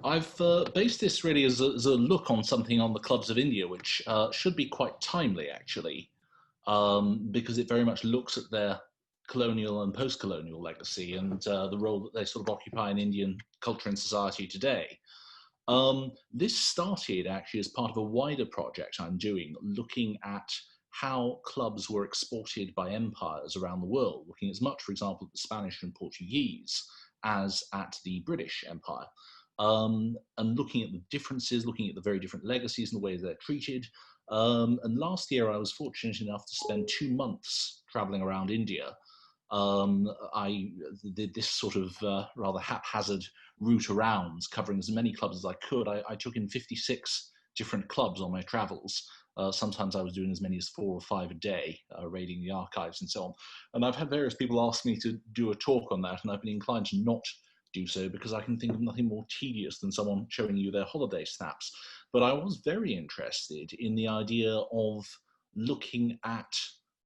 I've based this really as a look on something on the clubs of India, which should be quite timely, actually, because it very much looks at their colonial and post-colonial legacy and the role that they sort of occupy in Indian culture and society today. This started actually as part of a wider project I'm doing, looking at how clubs were exported by empires around the world, looking as much, for example, at the Spanish and Portuguese as at the British Empire, and looking at the differences, looking at the very different legacies and the ways they're treated. And last year I was fortunate enough to spend 2 months traveling around India. I did this sort of rather haphazard route around, covering as many clubs as I could. I took in 56 different clubs on my travels. Sometimes I was doing as many as 4 or 5 a day, raiding the archives and so on. And I've had various people ask me to do a talk on that, and I've been inclined to not do so because I can think of nothing more tedious than someone showing you their holiday snaps. But I was very interested in the idea of looking at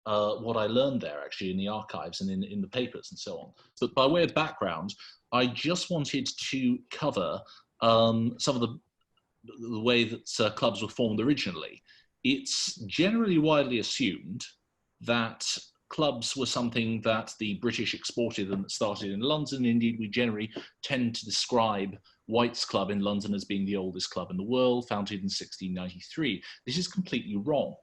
what I learned there actually in the archives and in the papers and so on. But by way of background, I just wanted to cover some of the way that clubs were formed originally. It's generally widely assumed that clubs were something that the British exported and that started in London. Indeed, we generally tend to describe White's Club in London as being the oldest club in the world, founded in 1693. This is completely wrong.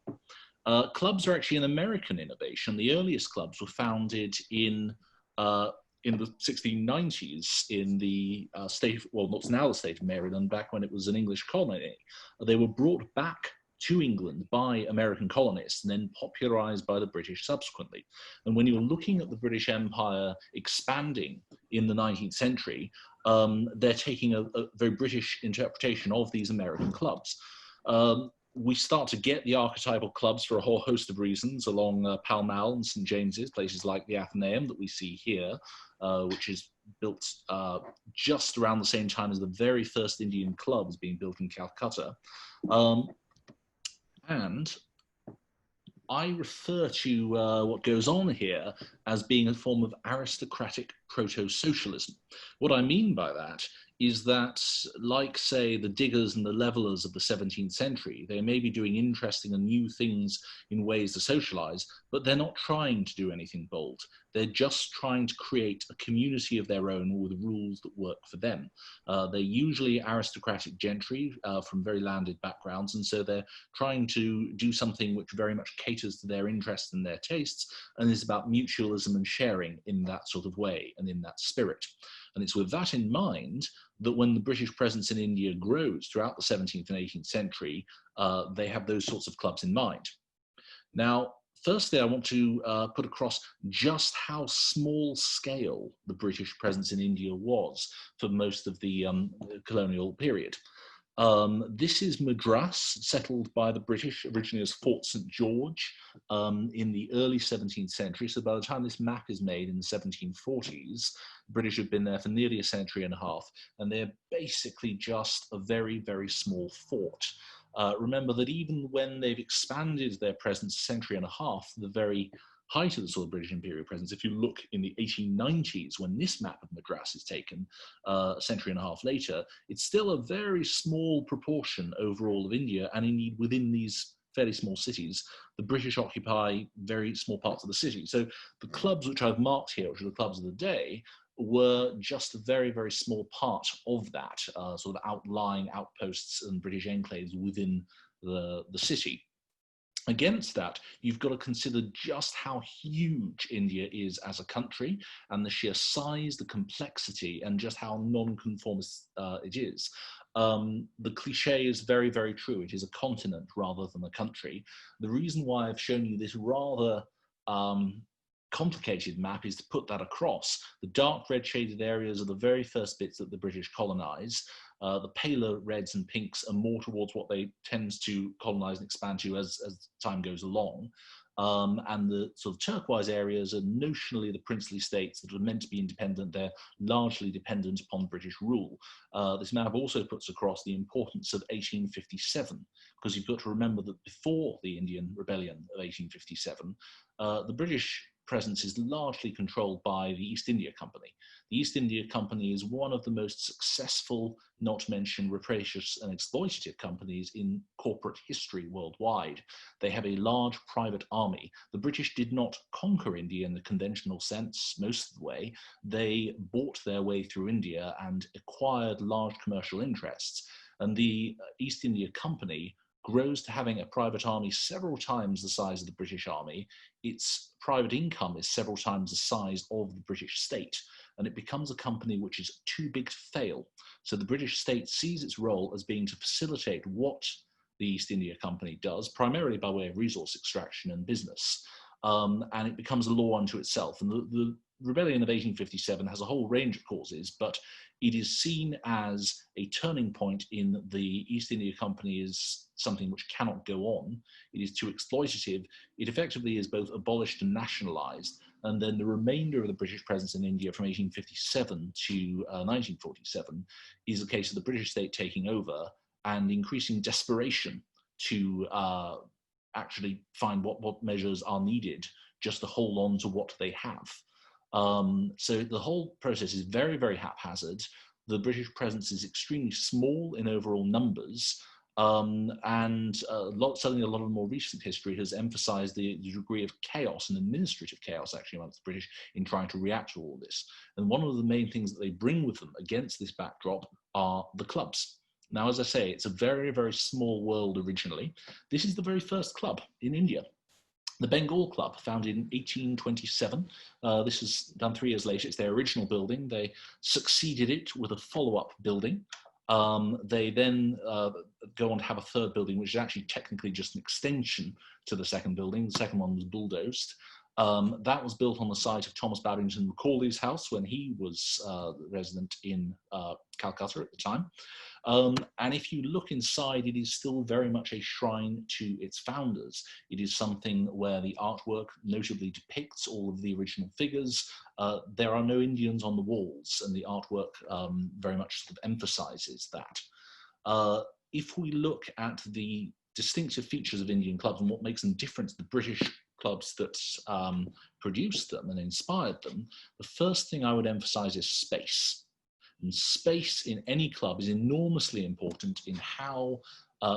Clubs are actually an American innovation. The earliest clubs were founded in the 1690s in the state, well, what's now the state of Maryland, back when it was an English colony. They were brought back to England by American colonists and then popularized by the British subsequently. And when you're looking at the British Empire expanding in the 19th century, they're taking a very British interpretation of these American clubs. We start to get the archetypal clubs for a whole host of reasons along Pall Mall and St. James's, places like the Athenaeum that we see here, which is built just around the same time as the very first Indian clubs being built in Calcutta. And I refer to what goes on here as being a form of aristocratic proto-socialism. What I mean by that is that, like, say, the diggers and the levelers of the 17th century, they may be doing interesting and new things in ways to socialize, but they're not trying to do anything bold. They're just trying to create a community of their own with rules that work for them. They're usually aristocratic gentry from very landed backgrounds, and so they're trying to do something which very much caters to their interests and their tastes, and is about mutualism and sharing in that sort of way and in that spirit. And it's with that in mind that when the British presence in India grows throughout the 17th and 18th century, they have those sorts of clubs in mind. Now, firstly, I want to put across just how small scale the British presence in India was for most of the colonial period. This is Madras, settled by the British originally as Fort St. George in the early 17th century. So by the time this map is made in the 1740s, the British have been there for nearly a century and a half, and they're basically just a very, very small fort. Remember that even when they've expanded their presence a century and a half, the very height of the sort of British imperial presence, if you look in the 1890s, when this map of Madras is taken a century and a half later, it's still a very small proportion overall of India, and indeed within these fairly small cities, the British occupy very small parts of the city. So the clubs which I've marked here, which are the clubs of the day, were just a very, very small part of that, sort of outlying outposts and British enclaves within the city. Against that, you've got to consider just how huge India is as a country and the sheer size, the complexity, and just how non-conformist it is. The cliche is very, very true. It is a continent rather than a country. The reason why I've shown you this rather complicated map is to put that across. The dark red shaded areas are the very first bits that the British colonize. The paler reds and pinks are more towards what they tend to colonize and expand to as time goes along. And the sort of turquoise areas are notionally the princely states that are meant to be independent. They're largely dependent upon British rule. This map also puts across the importance of 1857, because you've got to remember that before the Indian Rebellion of 1857, the British presence is largely controlled by the East India Company. The East India Company is one of the most successful, not to mention rapacious and exploitative companies in corporate history worldwide. They have a large private army. The British did not conquer India in the conventional sense most of the way. They bought their way through India and acquired large commercial interests. And the East India Company grows to having a private army several times the size of the British Army. Its private income is several times the size of the British state, and it becomes a company which is too big to fail. So the British state sees its role as being to facilitate what the East India Company does, primarily by way of resource extraction and business. And it becomes a law unto itself. And the rebellion of 1857 has a whole range of causes, but it is seen as a turning point in the East India Company is something which cannot go on. It is too exploitative. It effectively is both abolished and nationalized. And then the remainder of the British presence in India from 1857 to 1947 is a case of the British state taking over and increasing desperation to actually find what measures are needed just to hold on to what they have. So the whole process is very, very haphazard. The British presence is extremely small in overall numbers, and certainly a lot of more recent history has emphasized the degree of chaos and administrative chaos actually amongst the British in trying to react to all this. And one of the main things that they bring with them against this backdrop are the clubs. Now, as I say, it's a very, very small world originally. This is the very first club in India. The Bengal Club, founded in 1827. This was done 3 years later. It's their original building. They succeeded it with a follow-up building. They then go on to have a third building, which is actually technically just an extension to the second building. The second one was bulldozed. That was built on the site of Thomas Babington Macaulay's house when he was resident in Calcutta at the time. And if you look inside, it is still very much a shrine to its founders. It is something where the artwork notably depicts all of the original figures. There are no Indians on the walls, and the artwork very much sort of emphasizes that. If we look at the distinctive features of Indian clubs and what makes them different to the British clubs that produced them and inspired them, the first thing I would emphasize is space. And space in any club is enormously important in how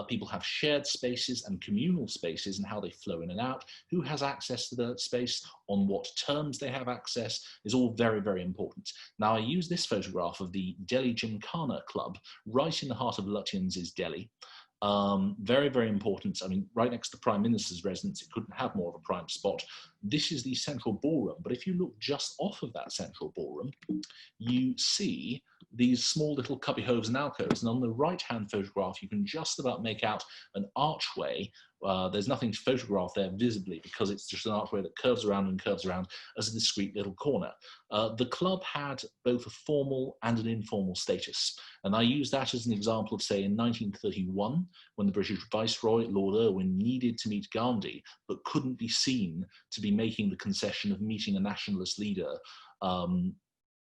people have shared spaces and communal spaces and how they flow in and out, who has access to the space, on what terms they have access, is all very, very important. Now, I use this photograph of the Delhi Gymkhana Club, right in the heart of Lutyens' Delhi. Very, very important. I mean, right next to the Prime Minister's residence, it couldn't have more of a prime spot. This is the central ballroom, but if you look just off of that central ballroom, you see these small little cubbyholes and alcoves, and on the right-hand photograph, you can just about make out an archway. There's nothing to photograph there visibly because it's just an archway that curves around as a discreet little corner. The club had both a formal and an informal status, and I use that as an example of, say, in 1931, when the British Viceroy, Lord Irwin, needed to meet Gandhi, but couldn't be seen to be making the concession of meeting a nationalist leader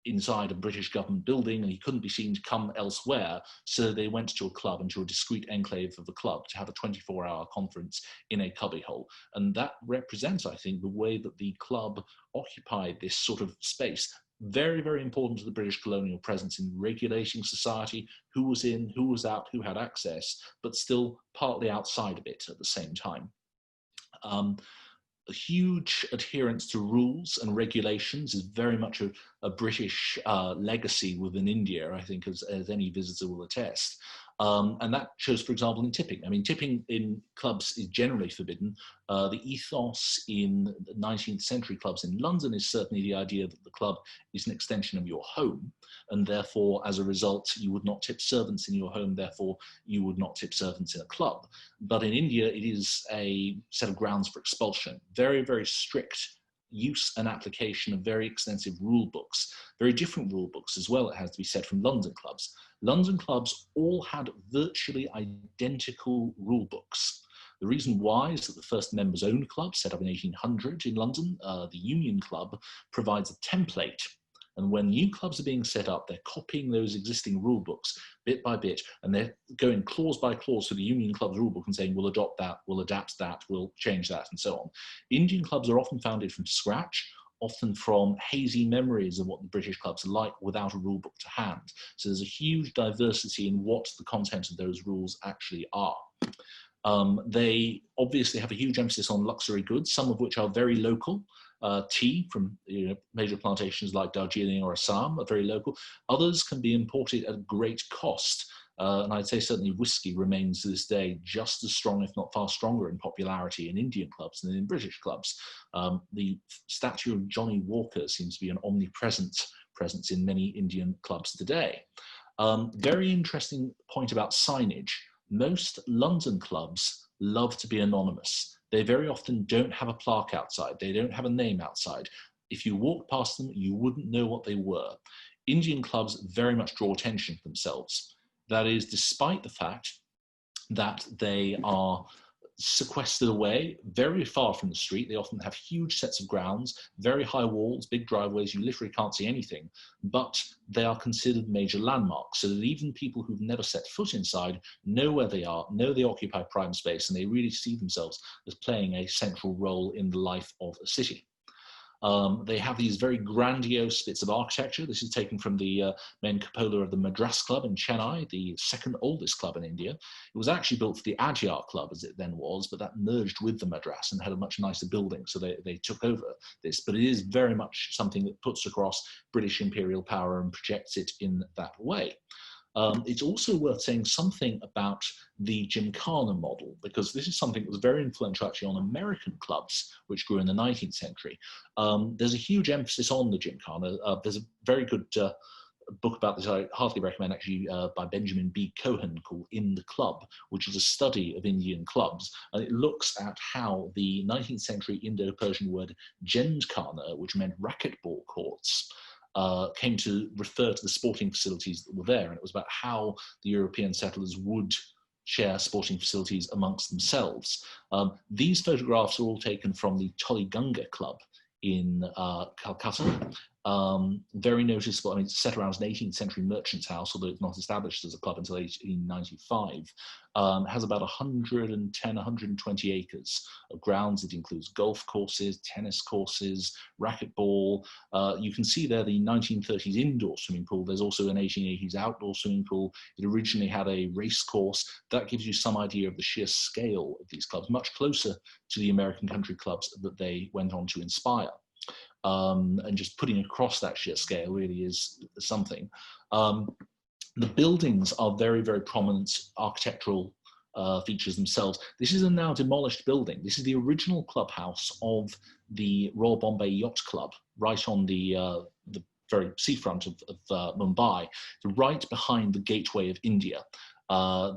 inside a British government building, and he couldn't be seen to come elsewhere, so they went to a club and to a discreet enclave of the club to have a 24-hour conference in a cubbyhole. And that represents, I think, the way that the club occupied this sort of space. Very, very important to the British colonial presence in regulating society, who was in, who was out, who had access, but still partly outside of it at the same time. A huge adherence to rules and regulations is very much a British legacy within India, I think, as any visitor will attest. And that shows, for example, in tipping. I mean, tipping in clubs is generally forbidden. The ethos in 19th century clubs in London is certainly the idea that the club is an extension of your home, and therefore, as a result, you would not tip servants in your home, therefore you would not tip servants in a club. But in India, it is a set of grounds for expulsion. Very, very strict use and application of very extensive rule books, very different rule books as well, it has to be said, from London clubs. London clubs all had virtually identical rule books. The reason why is that the first members-owned club, set up in 1800 in London, the Union Club, provides a template. And when new clubs are being set up, they're copying those existing rule books bit by bit, and they're going clause by clause through the Union Club's rule book and saying, we'll adopt that, we'll adapt that, we'll change that, and so on. Indian clubs are often founded from scratch, often from hazy memories of what the British clubs are like without a rule book to hand. So there's a huge diversity in what the content of those rules actually are. They obviously have a huge emphasis on luxury goods, some of which are very local. Tea from major plantations like Darjeeling or Assam are very local. Others can be imported at great cost. And I'd say certainly whiskey remains to this day just as strong, if not far stronger, in popularity in Indian clubs than in British clubs. The statue of Johnny Walker seems to be an omnipresent presence in many Indian clubs today. Very interesting point about signage. Most London clubs love to be anonymous. They very often don't have a plaque outside. They don't have a name outside. If you walk past them, you wouldn't know what they were. Indian clubs very much draw attention to themselves. That is, despite the fact that they are sequestered away very far from the street. They often have huge sets of grounds, very high walls, big driveways. You literally can't see anything, but they are considered major landmarks, so that even people who've never set foot inside know where they are, know they occupy prime space, and they really see themselves as playing a central role in the life of a city. They have these very grandiose bits of architecture. This is taken from the main cupola of the Madras Club in Chennai, the second oldest club in India. It was actually built for the Adyar Club, as it then was, but that merged with the Madras and had a much nicer building, so they took over this. But it is very much something that puts across British imperial power and projects it in that way. It's also worth saying something about the Gymkhana model, because this is something that was very influential actually on American clubs, which grew in the 19th century. There's a huge emphasis on the Gymkhana. There's a very good book about this I heartily recommend, actually, by Benjamin B. Cohen, called In the Club, which is a study of Indian clubs. And it looks at how the 19th century Indo-Persian word Gymkhana, which meant racquetball courts, came to refer to the sporting facilities that were there. And it was about how the European settlers would share sporting facilities amongst themselves. These photographs are all taken from the Tollygunga Club in Calcutta. Very noticeable. I mean, it's set around an 18th century merchant's house, although it's not established as a club until 1895. Has about 110, 120 acres of grounds. It includes golf courses, tennis courses, racquetball. You can see there the 1930s indoor swimming pool. There's also an 1880s outdoor swimming pool. It originally had a race course. That gives you some idea of the sheer scale of these clubs, much closer to the American country clubs that they went on to inspire. And just putting across that sheer scale really is something. The buildings are very, very prominent architectural features themselves. This is a now demolished building. This is the original clubhouse of the Royal Bombay Yacht Club, right on the very seafront of Mumbai, right behind the gateway of India.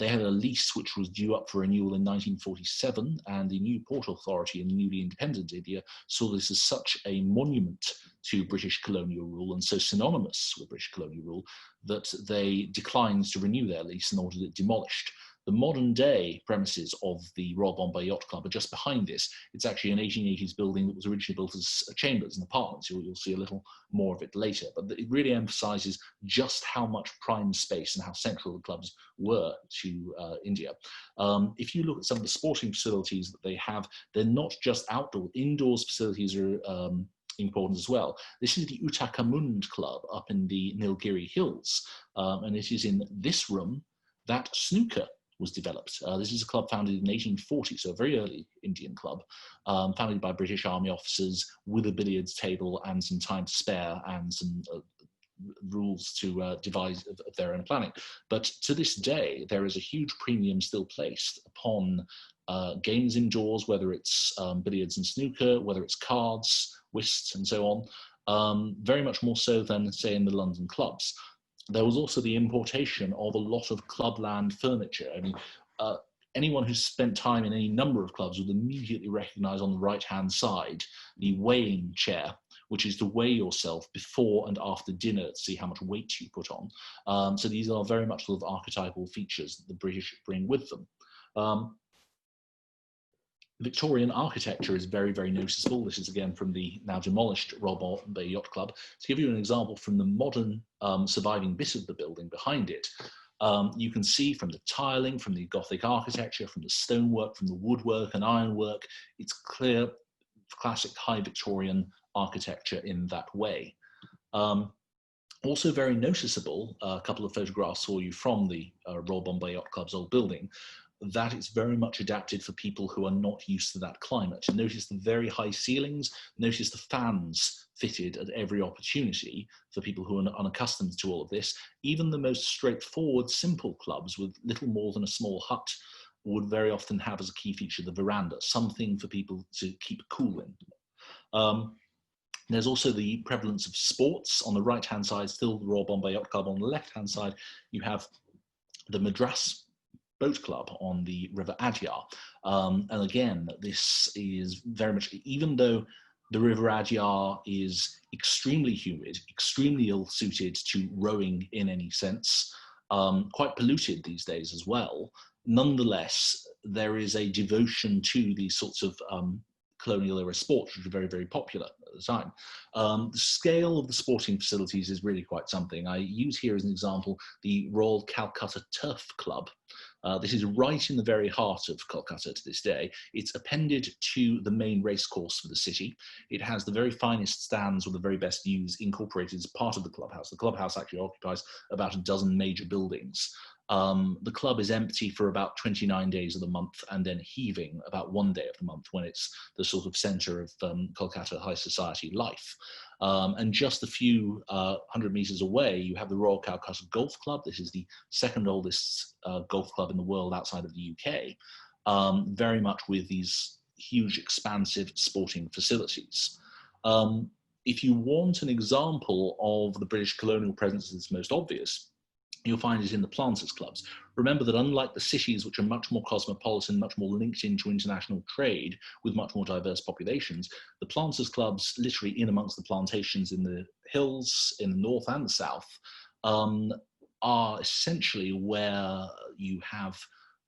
They had a lease which was due up for renewal in 1947, and the new Port Authority in newly independent India saw this as such a monument to British colonial rule and so synonymous with British colonial rule that they declined to renew their lease and ordered it demolished. The modern day premises of the Royal Bombay Yacht Club are just behind this. It's actually an 1880s building that was originally built as chambers and apartments. You'll see a little more of it later, but it really emphasizes just how much prime space and how central the clubs were to India. If you look at some of the sporting facilities that they have, they're not just outdoor. Indoors facilities are important as well. This is the Uttakamund Club up in the Nilgiri Hills, and it is in this room that snooker was developed. This is a club founded in 1840, so a very early Indian club, founded by British Army officers with a billiards table and some time to spare and some rules to devise of their own planning. But to this day, there is a huge premium still placed upon games indoors, whether it's billiards and snooker, whether it's cards, whist, and so on, very much more so than, say, in the London clubs. There was also the importation of a lot of clubland furniture. I mean, anyone who's spent time in any number of clubs would immediately recognize on the right-hand side the weighing chair, which is to weigh yourself before and after dinner to see how much weight you put on. So these are very much sort of archetypal features that the British bring with them. Victorian architecture is very, very noticeable. This is again from the now demolished Royal Bombay Yacht Club. To give you an example from the modern surviving bit of the building behind it, you can see from the tiling, from the Gothic architecture, from the stonework, from the woodwork and ironwork, it's clear, classic high Victorian architecture in that way. Also very noticeable, a couple of photographs for you from the Royal Bombay Yacht Club's old building, that it's very much adapted for people who are not used to that climate. Notice the very high ceilings, notice the fans fitted at every opportunity for people who are unaccustomed to all of this. Even the most straightforward, simple clubs with little more than a small hut would very often have as a key feature the veranda, something for people to keep cool in. There's also the prevalence of sports. On the right-hand side, still the Royal Bombay Yacht Club. On the left-hand side, you have the Madras Boat Club on the River Adyar. And again, this is very much, even though the River Adyar is extremely humid, extremely ill-suited to rowing in any sense, quite polluted these days as well, nonetheless, there is a devotion to these sorts of colonial era sports, which are very, very popular at the time. The scale of the sporting facilities is really quite something. I use here as an example the Royal Calcutta Turf Club. This is right in the very heart of Kolkata to this day. It's appended to the main racecourse for the city. It has the very finest stands with the very best views incorporated as part of the clubhouse. The clubhouse actually occupies about a dozen major buildings. The club is empty for about 29 days of the month and then heaving about one day of the month when it's the sort of center of Kolkata high society life. And just a few 100 meters away, you have the Royal Calcutta Golf Club. This is the second oldest golf club in the world outside of the UK, very much with these huge expansive sporting facilities. If you want an example of the British colonial presence that's most obvious, you'll find it in the planters' clubs. Remember that unlike the cities, which are much more cosmopolitan, much more linked into international trade with much more diverse populations, the planters' clubs, literally in amongst the plantations in the hills, in the north and the south, are essentially where you have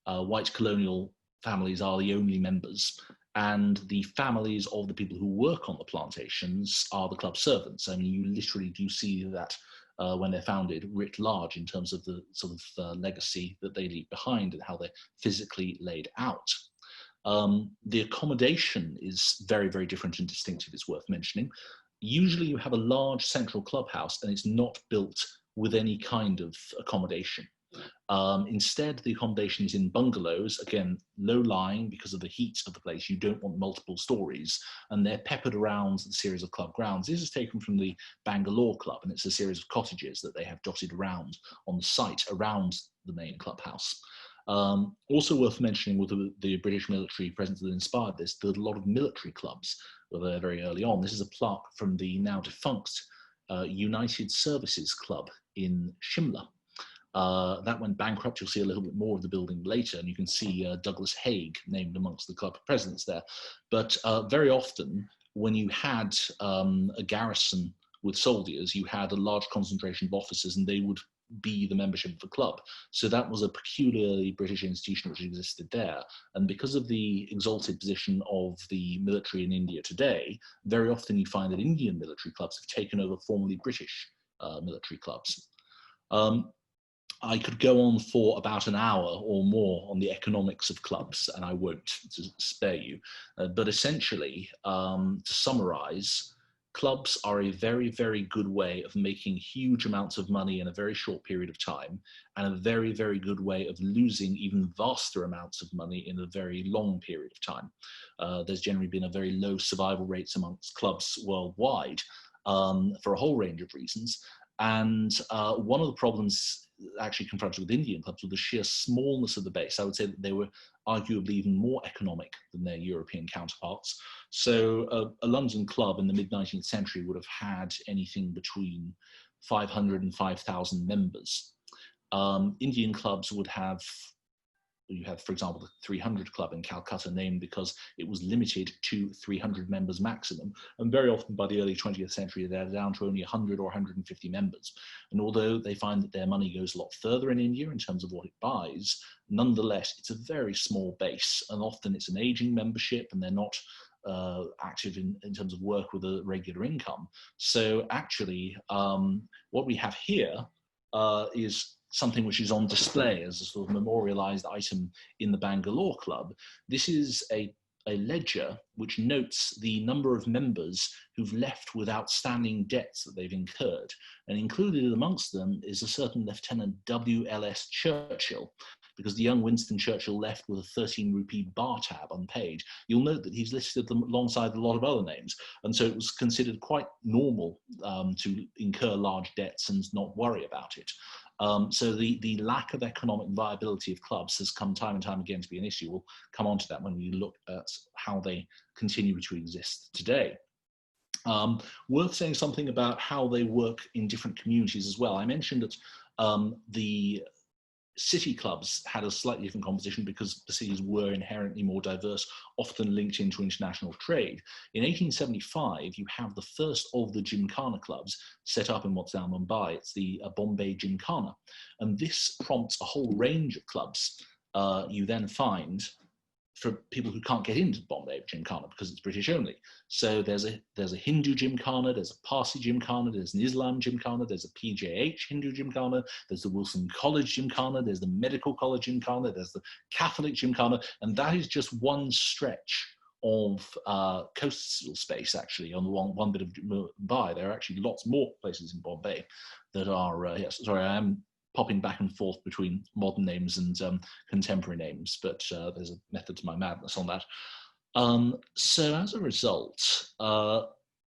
white colonial families are the only members, and the families of the people who work on the plantations are the club servants. I mean, you literally do see that when they're founded writ large in terms of the sort of legacy that they leave behind and how they're physically laid out. The accommodation is very, very different and distinctive, it's worth mentioning. Usually you have a large central clubhouse and it's not built with any kind of accommodation. Instead, the accommodation is in bungalows, again, low-lying because of the heat of the place. You don't want multiple stories, and they're peppered around the series of club grounds. This is taken from the Bangalore Club, and it's a series of cottages that they have dotted around on the site around the main clubhouse. Also worth mentioning with the British military presence that inspired this, there are a lot of military clubs that were there very early on. This is a plaque from the now defunct United Services Club in Shimla. That went bankrupt. You'll see a little bit more of the building later, and you can see Douglas Haig named amongst the club presidents there. But very often, when you had a garrison with soldiers, you had a large concentration of officers, and they would be the membership of the club. So that was a peculiarly British institution which existed there. And because of the exalted position of the military in India today, very often you find that Indian military clubs have taken over formerly British military clubs. I could go on for about an hour or more on the economics of clubs, and I won't, to spare you. But essentially, to summarize, clubs are a very, very good way of making huge amounts of money in a very short period of time, and a very, very good way of losing even vaster amounts of money in a very long period of time. There's generally been a very low survival rates amongst clubs worldwide for a whole range of reasons. And one of the problems actually confronted with Indian clubs was the sheer smallness of the base. I would say that they were arguably even more economic than their European counterparts. So a London club in the mid-19th century would have had anything between 500 and 5,000 members. Indian clubs would have, you have, for example, the 300 Club in Calcutta, named because it was limited to 300 members maximum. And very often by the early 20th century, they're down to only 100 or 150 members. And although they find that their money goes a lot further in India in terms of what it buys, nonetheless, it's a very small base. And often it's an aging membership, and they're not active in terms of work with a regular income. So actually, what we have here is something which is on display as a sort of memorialized item in the Bangalore Club. This is a a ledger which notes the number of members who've left with outstanding debts that they've incurred. And included amongst them is a certain Lieutenant W.L.S. Churchill, because the young Winston Churchill left with a 13 rupee bar tab unpaid. You'll note that he's listed them alongside a lot of other names. And so it was considered quite normal to incur large debts and not worry about it. So the lack of economic viability of clubs has come time and time again to be an issue. We'll come on to that when we look at how they continue to exist today. Worth saying something about how they work in different communities as well. I mentioned that the city clubs had a slightly different composition because the cities were inherently more diverse, often linked into international trade. In 1875, you have the first of the Gymkhana clubs set up in what's now Mumbai. It's the Bombay Gymkhana. And this prompts a whole range of clubs you then find for people who can't get into Bombay Gymkhana because it's British only. So there's a Hindu Gymkhana, there's a Parsi Gymkhana, there's an Islam Gymkhana, there's a PJH Hindu Gymkhana, there's the Wilson College Gymkhana, there's the Medical College Gymkhana, there's the Catholic Gymkhana, and that is just one stretch of coastal space, actually, on the one bit of Mumbai. There are actually lots more places in Bombay that are, yes, sorry, I am popping back and forth between modern names and contemporary names, but there's a method to my madness on that. So as a result,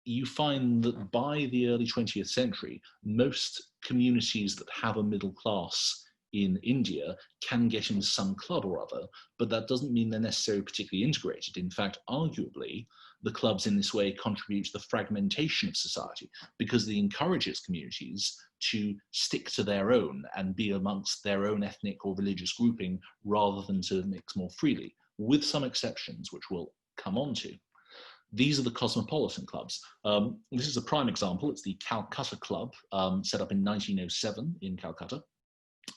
you find that by the early 20th century, most communities that have a middle class in India can get into some club or other, but that doesn't mean they're necessarily particularly integrated. In fact, arguably, the clubs in this way contribute to the fragmentation of society because they encourage its communities to stick to their own and be amongst their own ethnic or religious grouping rather than to mix more freely, with some exceptions, which we'll come on to. These are the cosmopolitan clubs. This is a prime example. It's the Calcutta Club, set up in 1907 in Calcutta.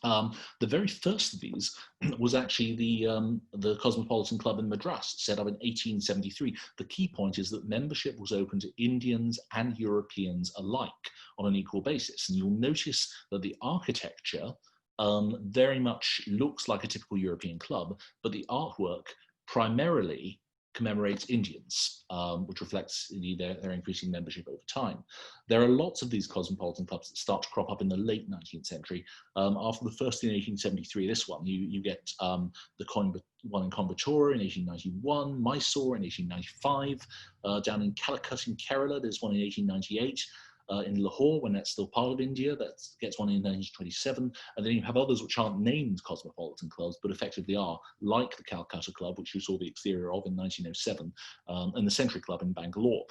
The very first of these was actually the Cosmopolitan Club in Madras, set up in 1873. The key point is that membership was open to Indians and Europeans alike on an equal basis. And you'll notice that the architecture very much looks like a typical European club, but the artwork primarily commemorates Indians, which reflects their increasing membership over time. There are lots of these cosmopolitan clubs that start to crop up in the late 19th century. After the first in 1873, this one, you get the one in Coimbatore in 1891, Mysore in 1895, down in Calicut in Kerala, there's one in 1898, in Lahore, when that's still part of India, that gets one in 1927, and then you have others which aren't named cosmopolitan clubs, but effectively are, like the Calcutta Club, which you saw the exterior of in 1907, and the Century Club in Bangalore.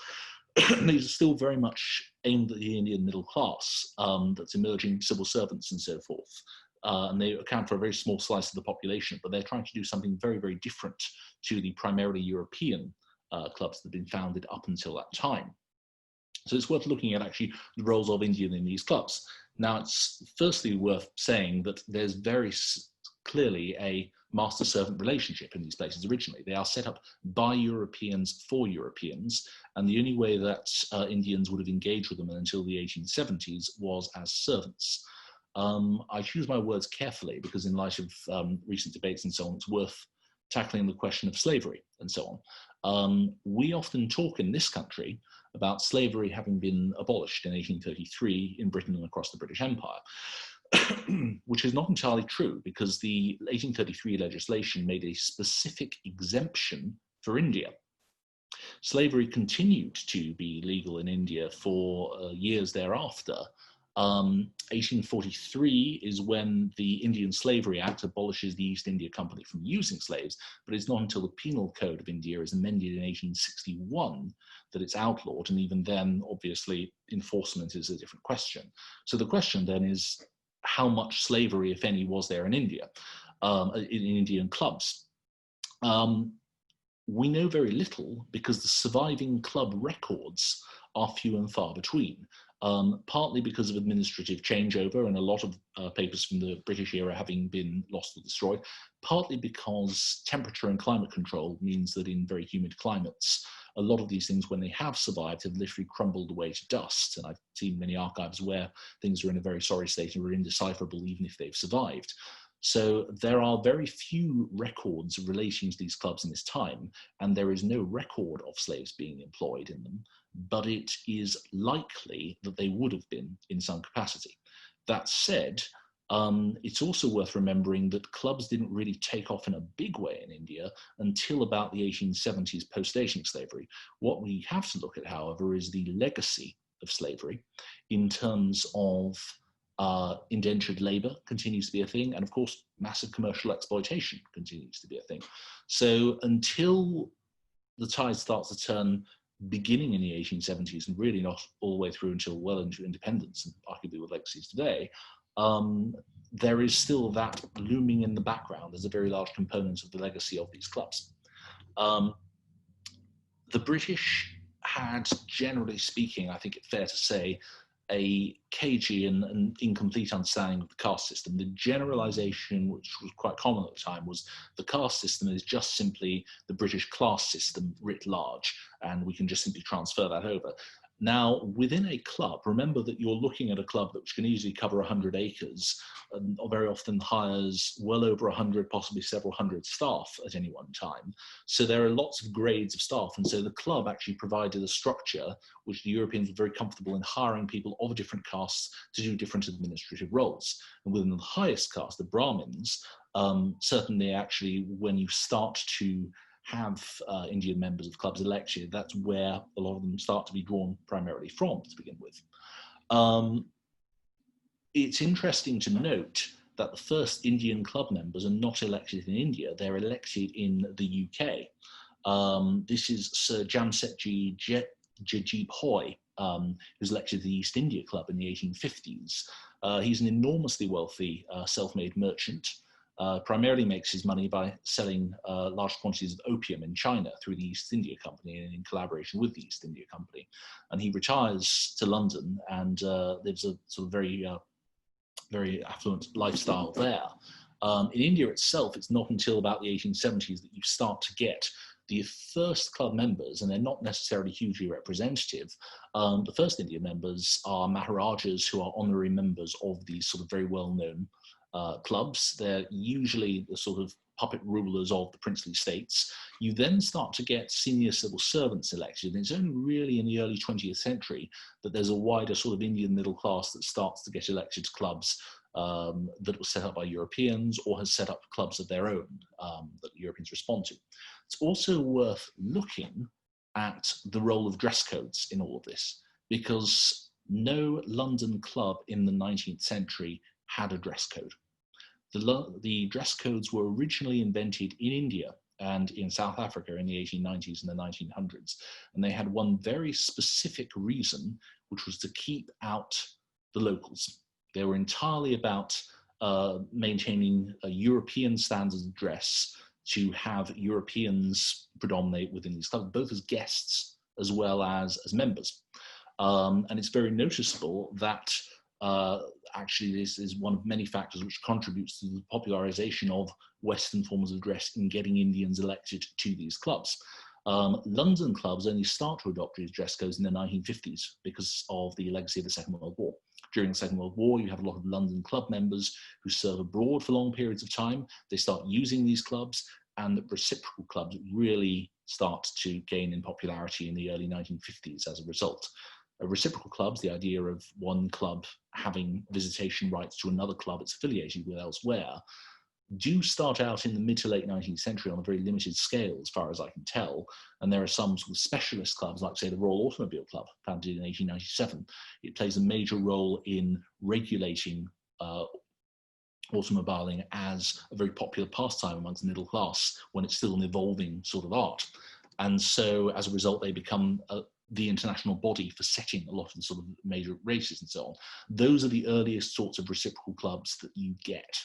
These are still very much aimed at the Indian middle class that's emerging, civil servants and so forth. And they account for a very small slice of the population, but they're trying to do something very, very different to the primarily European clubs that have been founded up until that time. So it's worth looking at actually the roles of India in these clubs. Now, it's firstly worth saying that there's very clearly a master-servant relationship in these places originally. They are set up by Europeans for Europeans, and the only way that Indians would have engaged with them until the 1870s was as servants. I choose my words carefully because in light of recent debates and so on, it's worth tackling the question of slavery and so on. We often talk in this country about slavery having been abolished in 1833 in Britain and across the British Empire, which is not entirely true because the 1833 legislation made a specific exemption for India. Slavery continued to be legal in India for years thereafter. 1843 is when the Indian Slavery Act abolishes the East India Company from using slaves, but it's not until the Penal Code of India is amended in 1861 that it's outlawed, and even then, obviously, enforcement is a different question. So the question then is, how much slavery, if any, was there in India, in Indian clubs? We know very little because the surviving club records are few and far between. Partly because of administrative changeover and a lot of papers from the British era having been lost or destroyed, partly because temperature and climate control means that in very humid climates, a lot of these things, when they have survived, have literally crumbled away to dust. And I've seen many archives where things are in a very sorry state and are indecipherable even if they've survived. So there are very few records relating to these clubs in this time, and there is no record of slaves being employed in them, but it is likely that they would have been in some capacity. That said, it's also worth remembering that clubs didn't really take off in a big way in India until about the 1870s post-Asian slavery. What we have to look at, however, is the legacy of slavery in terms of indentured labor continues to be a thing, and of course, massive commercial exploitation continues to be a thing. So until the tide starts to turn beginning in the 1870s and really not all the way through until well into independence, and arguably with legacies today, there is still that looming in the background as a very large component of the legacy of these clubs. The British had, generally speaking, I think it's fair to say, a cagey and incomplete understanding of the caste system. The generalization, which was quite common at the time, was the caste system is just simply the British class system writ large, and we can just simply transfer that over. Now, within a club, remember that you're looking at a club that can easily cover 100 acres and very often hires well over 100, possibly several hundred staff at any one time. So there are lots of grades of staff. And so the club actually provided a structure which the Europeans were very comfortable in hiring people of different castes to do different administrative roles. And within the highest caste, the Brahmins, certainly actually when you start to have Indian members of clubs elected, that's where a lot of them start to be drawn primarily from to begin with. It's interesting to note that the first Indian club members are not elected in India, they're elected in the UK. This is Sir Jamsetji Jajib Hoy, who's elected to the East India Club in the 1850s. He's an enormously wealthy self-made merchant. Primarily makes his money by selling large quantities of opium in China through the East India Company and in collaboration with the East India Company. And he retires to London and lives a sort of very, very affluent lifestyle there. In India itself, it's not until about the 1870s that you start to get the first club members, and they're not necessarily hugely representative. The first Indian members are Maharajas, who are honorary members of these sort of very well-known clubs. They're usually the sort of puppet rulers of the princely states. You then start to get senior civil servants elected, and it's only really in the early 20th century that there's a wider sort of Indian middle class that starts to get elected to clubs that was set up by Europeans or has set up clubs of their own that Europeans respond to. It's also worth looking at the role of dress codes in all of this, because no London club in the 19th century had a dress code. The dress codes were originally invented in India and in South Africa in the 1890s and the 1900s. And they had one very specific reason, which was to keep out the locals. They were entirely about maintaining a European standards of dress, to have Europeans predominate within these clubs, both as guests as well as members. And it's very noticeable that actually this is one of many factors which contributes to the popularization of Western forms of dress in getting Indians elected to these clubs. London clubs only start to adopt these dress codes in the 1950s because of the legacy of the Second World War. During the Second World War, you have a lot of London club members who serve abroad for long periods of time. They start using these clubs, and the reciprocal clubs really start to gain in popularity in the early 1950s as a result. Reciprocal clubs, the idea of one club having visitation rights to another club it's affiliated with elsewhere, do start out in the mid to late 19th century on a very limited scale, as far as I can tell. And there are some sort of specialist clubs, like say the Royal Automobile Club, founded in 1897. It plays a major role in regulating automobiling as a very popular pastime amongst the middle class when it's still an evolving sort of art. And so as a result, they become the international body for setting a lot of the sort of major races and so on. Those are the earliest sorts of reciprocal clubs that you get.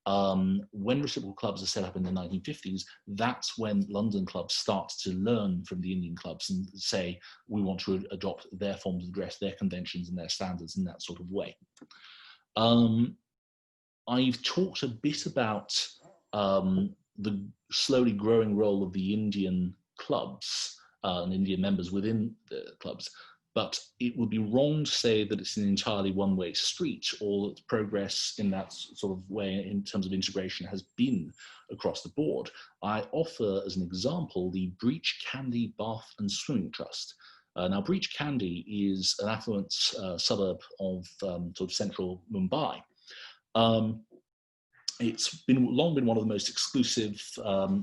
When reciprocal clubs are set up in the 1950s, that's when London clubs start to learn from the Indian clubs and say, we want to adopt their forms of dress, their conventions and their standards in that sort of way. I've talked a bit about the slowly growing role of the Indian clubs and Indian members within the clubs. But it would be wrong to say that it's an entirely one-way street, or that progress in that sort of way in terms of integration has been across the board. I offer as an example the Breach Candy Bath and Swimming Trust. Now, Breach Candy is an affluent suburb of sort of central Mumbai. It's long been one of the most exclusive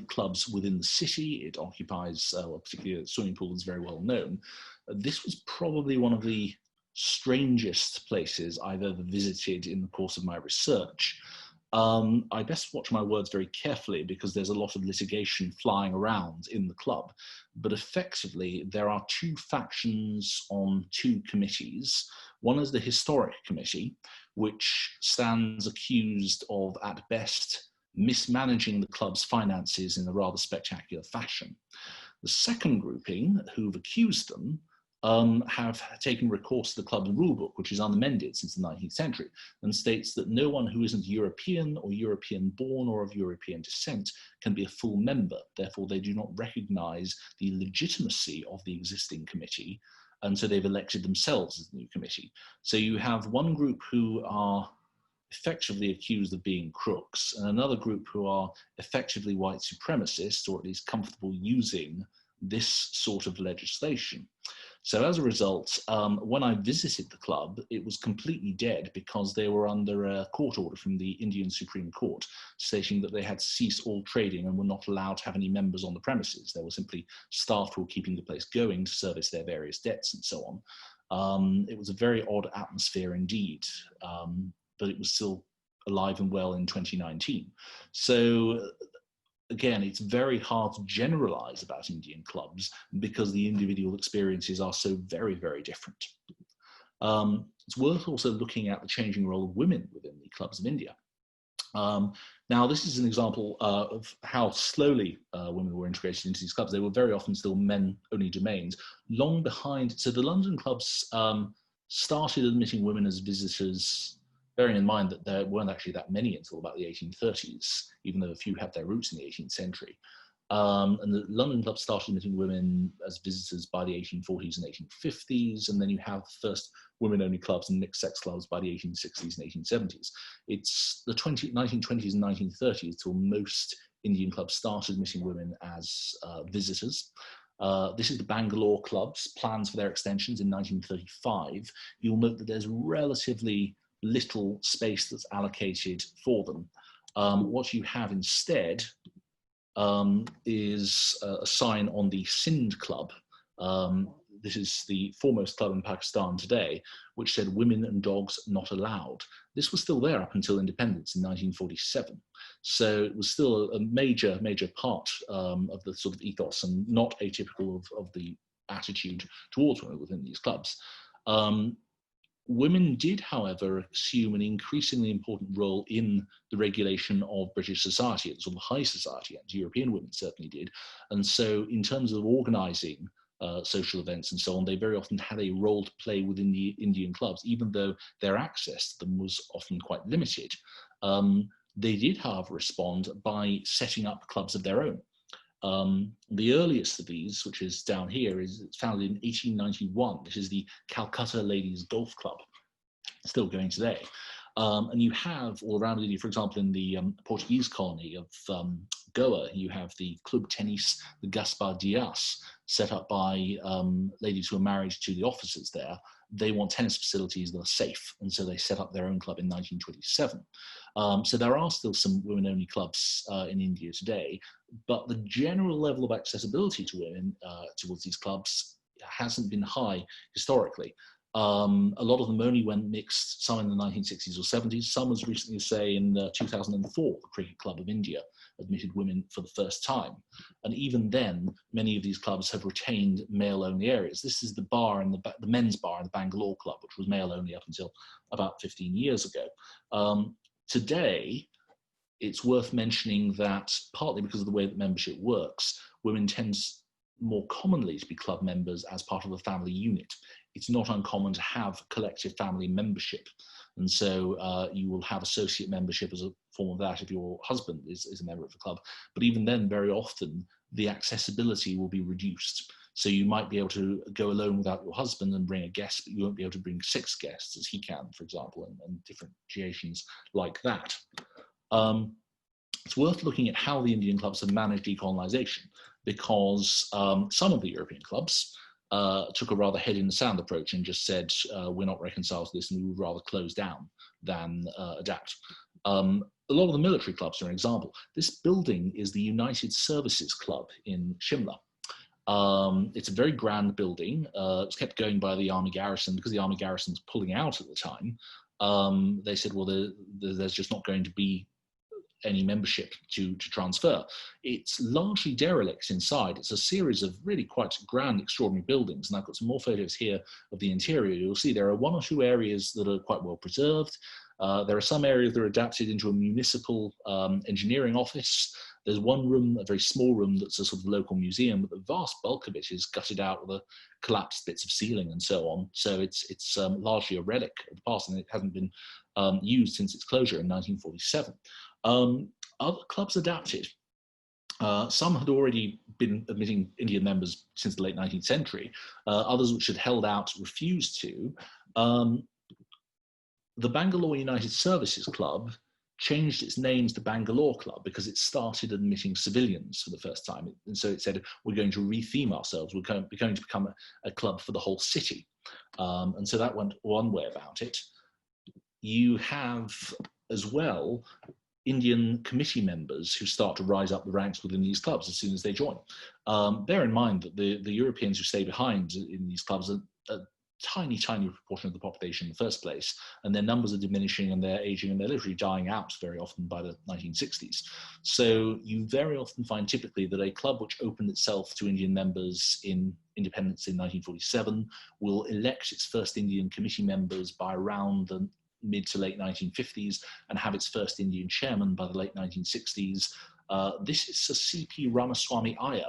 clubs within the city. It occupies, particularly a swimming pool that's very well known. This was probably one of the strangest places I've ever visited in the course of my research. I best watch my words very carefully because there's a lot of litigation flying around in the club. But effectively, there are two factions on two committees. One is the Historic Committee, which stands accused of, at best, mismanaging the club's finances in a rather spectacular fashion. The second grouping, who've accused them, have taken recourse to the club's rulebook, which is unamended since the 19th century, and states that no one who isn't European or European-born or of European descent can be a full member. Therefore, they do not recognize the legitimacy of the existing committee, and so they've elected themselves as the new committee. So you have one group who are effectively accused of being crooks, and another group who are effectively white supremacists, or at least comfortable using this sort of legislation. So as a result, when I visited the club, it was completely dead because they were under a court order from the Indian Supreme Court stating that they had to cease all trading and were not allowed to have any members on the premises. There were simply staff who were keeping the place going to service their various debts and so on. It was a very odd atmosphere indeed, but it was still alive and well in 2019. So again, it's very hard to generalize about Indian clubs because the individual experiences are so very, very different. It's worth also looking at the changing role of women within the clubs of India. Now, this is an example of how slowly women were integrated into these clubs. They were very often still men-only domains, long behind. So the London clubs started admitting women as visitors, bearing in mind that there weren't actually that many until about the 1830s, even though a few had their roots in the 18th century. And the London clubs started admitting women as visitors by the 1840s and 1850s, and then you have the first women-only clubs and mixed-sex clubs by the 1860s and 1870s. It's the 1920s and 1930s till most Indian clubs started admitting women as visitors. This is the Bangalore clubs, plans for their extensions in 1935. You'll note that there's relatively little space that's allocated for them. What you have instead is a sign on the Sindh Club. This is the foremost club in Pakistan today, which said women and dogs not allowed. This was still there up until independence in 1947. So it was still a major, major part of the sort of ethos and not atypical of the attitude towards women within these clubs. Women did, however, assume an increasingly important role in the regulation of British society, sort of high society, and European women certainly did. And so in terms of organizing social events and so on, they very often had a role to play within the Indian clubs, even though their access to them was often quite limited. They did, however, respond by setting up clubs of their own. The earliest of these, which is down here, is founded in 1891. This is the Calcutta Ladies Golf Club, still going today. And you have all around India, for example, in the Portuguese colony of Goa, you have the Club Tennis, the Gaspar Dias, set up by ladies who are married to the officers there. They want tennis facilities that are safe, and so they set up their own club in 1927. So there are still some women-only clubs in India today, but the general level of accessibility to women towards these clubs hasn't been high historically. A lot of them only went mixed, some in the 1960s or 70s, some as recently as, say, in 2004, the Cricket Club of India admitted women for the first time. And even then, many of these clubs have retained male-only areas. This is the bar and the men's bar in the Bangalore Club, which was male-only up until about 15 years ago. Today, it's worth mentioning that partly because of the way that membership works, women tend more commonly to be club members as part of a family unit. It's not uncommon to have collective family membership. And so you will have associate membership as a form of that if your husband is a member of the club. But even then, very often, the accessibility will be reduced. So you might be able to go alone without your husband and bring a guest, but you won't be able to bring 6 guests as he can, for example, and different situations like that. It's worth looking at how the Indian clubs have managed decolonization, because some of the European clubs took a rather head in the sand approach and just said, we're not reconciled to this and we would rather close down than adapt. A lot of the military clubs are an example. This building is the United Services Club in Shimla. It's a very grand building. It's kept going by the army garrison because the army garrison was pulling out at the time. They said, well, there's just not going to be any membership to transfer. It's largely derelict inside. It's a series of really quite grand, extraordinary buildings. And I've got some more photos here of the interior. You'll see there are 1 or 2 areas that are quite well preserved. There are some areas that are adapted into a municipal engineering office. There's one room, a very small room, that's a sort of local museum, but the vast bulk of it is gutted out with the collapsed bits of ceiling and so on. So it's largely a relic of the past, and it hasn't been used since its closure in 1947. Other clubs adapted. Some had already been admitting Indian members since the late 19th century. Others which had held out refused to. The Bangalore United Services Club changed its names to Bangalore Club because it started admitting civilians for the first time. And so it said, we're going to retheme ourselves. We're going to become a club for the whole city. And so that went one way about it. You have, as well, Indian committee members who start to rise up the ranks within these clubs as soon as they join. Bear in mind that the Europeans who stay behind in these clubs are a tiny proportion of the population in the first place, and their numbers are diminishing and they're aging and they're literally dying out very often by the 1960s. So you very often find typically that a club which opened itself to Indian members in independence in 1947 will elect its first Indian committee members by around the mid to late 1950s and have its first Indian chairman by the late 1960s. This is Sir C.P. Ramaswamy Iyer,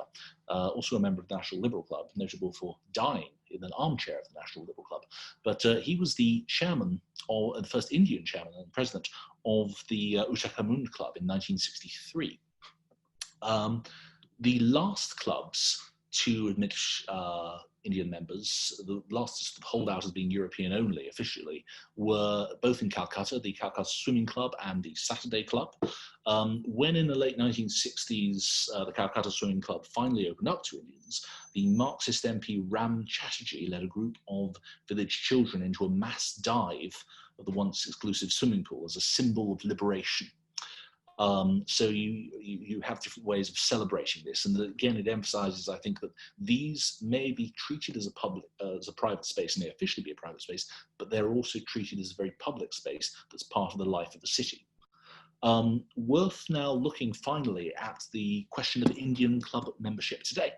also a member of the National Liberal Club, notable for dying in an armchair of the National Liberal Club. But he was the chairman, or the first Indian chairman and president of the Uttakamund Club in 1963. The last clubs to admit Indian members, the last holdout as being European only officially, were both in Calcutta, the Calcutta Swimming Club and the Saturday Club. When in the late 1960s, the Calcutta Swimming Club finally opened up to Indians, the Marxist MP Ram Chatterjee led a group of village children into a mass dive of the once exclusive swimming pool as a symbol of liberation. So you have different ways of celebrating this, and again, it emphasizes, I think, that these may be treated as a private space, and they officially be a private space, but they're also treated as a very public space that's part of the life of the city. Worth now looking finally at the question of Indian club membership today.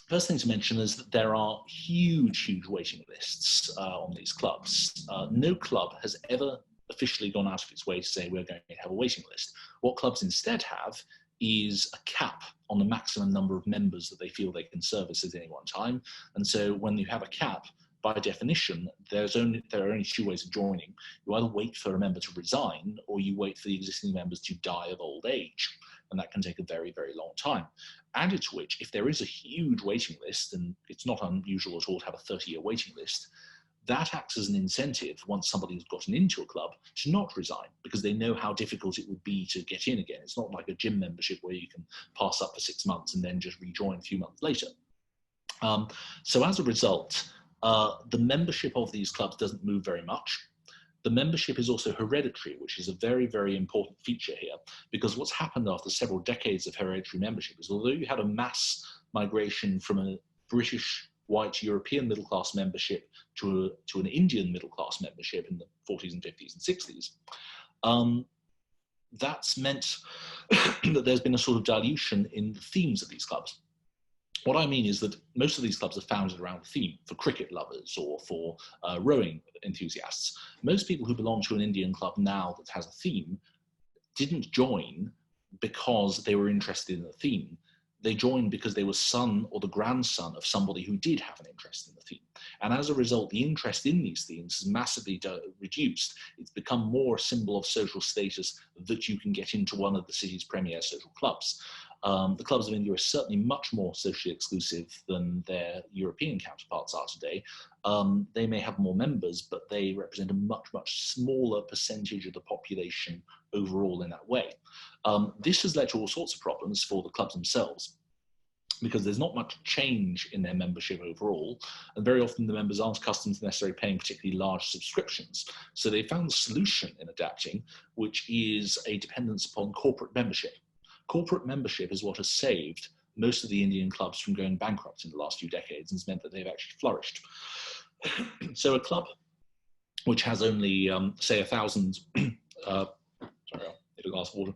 First thing to mention is that there are huge waiting lists on these clubs. No club has ever officially gone out of its way to say we're going to have a waiting list. What clubs instead have is a cap on the maximum number of members that they feel they can service at any one time. And so when you have a cap, by definition, there are only 2 ways of joining. You either wait for a member to resign, or you wait for the existing members to die of old age. And that can take a very long time. Added to which, if there is a huge waiting list, and it's not unusual at all to have a 30-year waiting list, that acts as an incentive once somebody has gotten into a club to not resign, because they know how difficult it would be to get in again. It's not like a gym membership where you can pass up for 6 months and then just rejoin a few months later. So as a result, the membership of these clubs doesn't move very much. The membership is also hereditary, which is a very important feature here, because what's happened after several decades of hereditary membership is, although you had a mass migration from a British white European middle-class membership to an Indian middle-class membership in the 40s and 50s and 60s, that's meant that there's been a sort of dilution in the themes of these clubs. What I mean is that most of these clubs are founded around a theme for cricket lovers or for rowing enthusiasts. Most people who belong to an Indian club now that has a theme didn't join because they were interested in the theme. They joined because they were son or the grandson of somebody who did have an interest in the theme. And as a result, the interest in these themes has massively reduced. It's become more a symbol of social status that you can get into one of the city's premier social clubs. The clubs of India are certainly much more socially exclusive than their European counterparts are today. They may have more members, but they represent a much, much smaller percentage of the population overall in that way. This has led to all sorts of problems for the clubs themselves, because there's not much change in their membership overall, and very often the members aren't accustomed to necessarily paying particularly large subscriptions. So they found the solution in adapting, which is a dependence upon corporate membership. Corporate membership is what has saved most of the Indian clubs from going bankrupt in the last few decades, and has meant that they've actually flourished. So a club which has only, say, 1,000, sorry, I'll need a glass of water.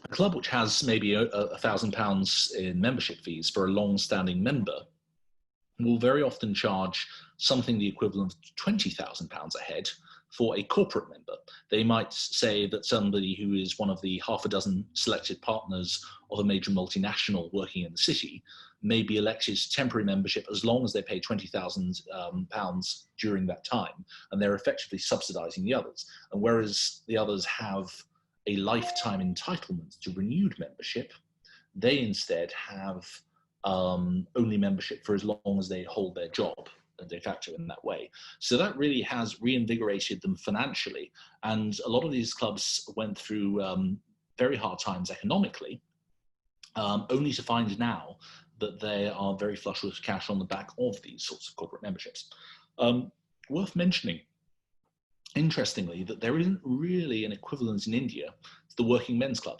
A club which has maybe £1,000 in membership fees for a long-standing member will very often charge something the equivalent of £20,000 a head for a corporate member. They might say that somebody who is one of the half a dozen selected partners of a major multinational working in the city may be elected to temporary membership as long as they pay £20,000 during that time, and they're effectively subsidizing the others. And whereas the others have a lifetime entitlement to renewed membership, they instead have only membership for as long as they hold their job, de facto, in that way. So that really has reinvigorated them financially. And a lot of these clubs went through very hard times economically, only to find now that they are very flush with cash on the back of these sorts of corporate memberships. Worth mentioning, interestingly, that there isn't really an equivalent in India to the working men's club.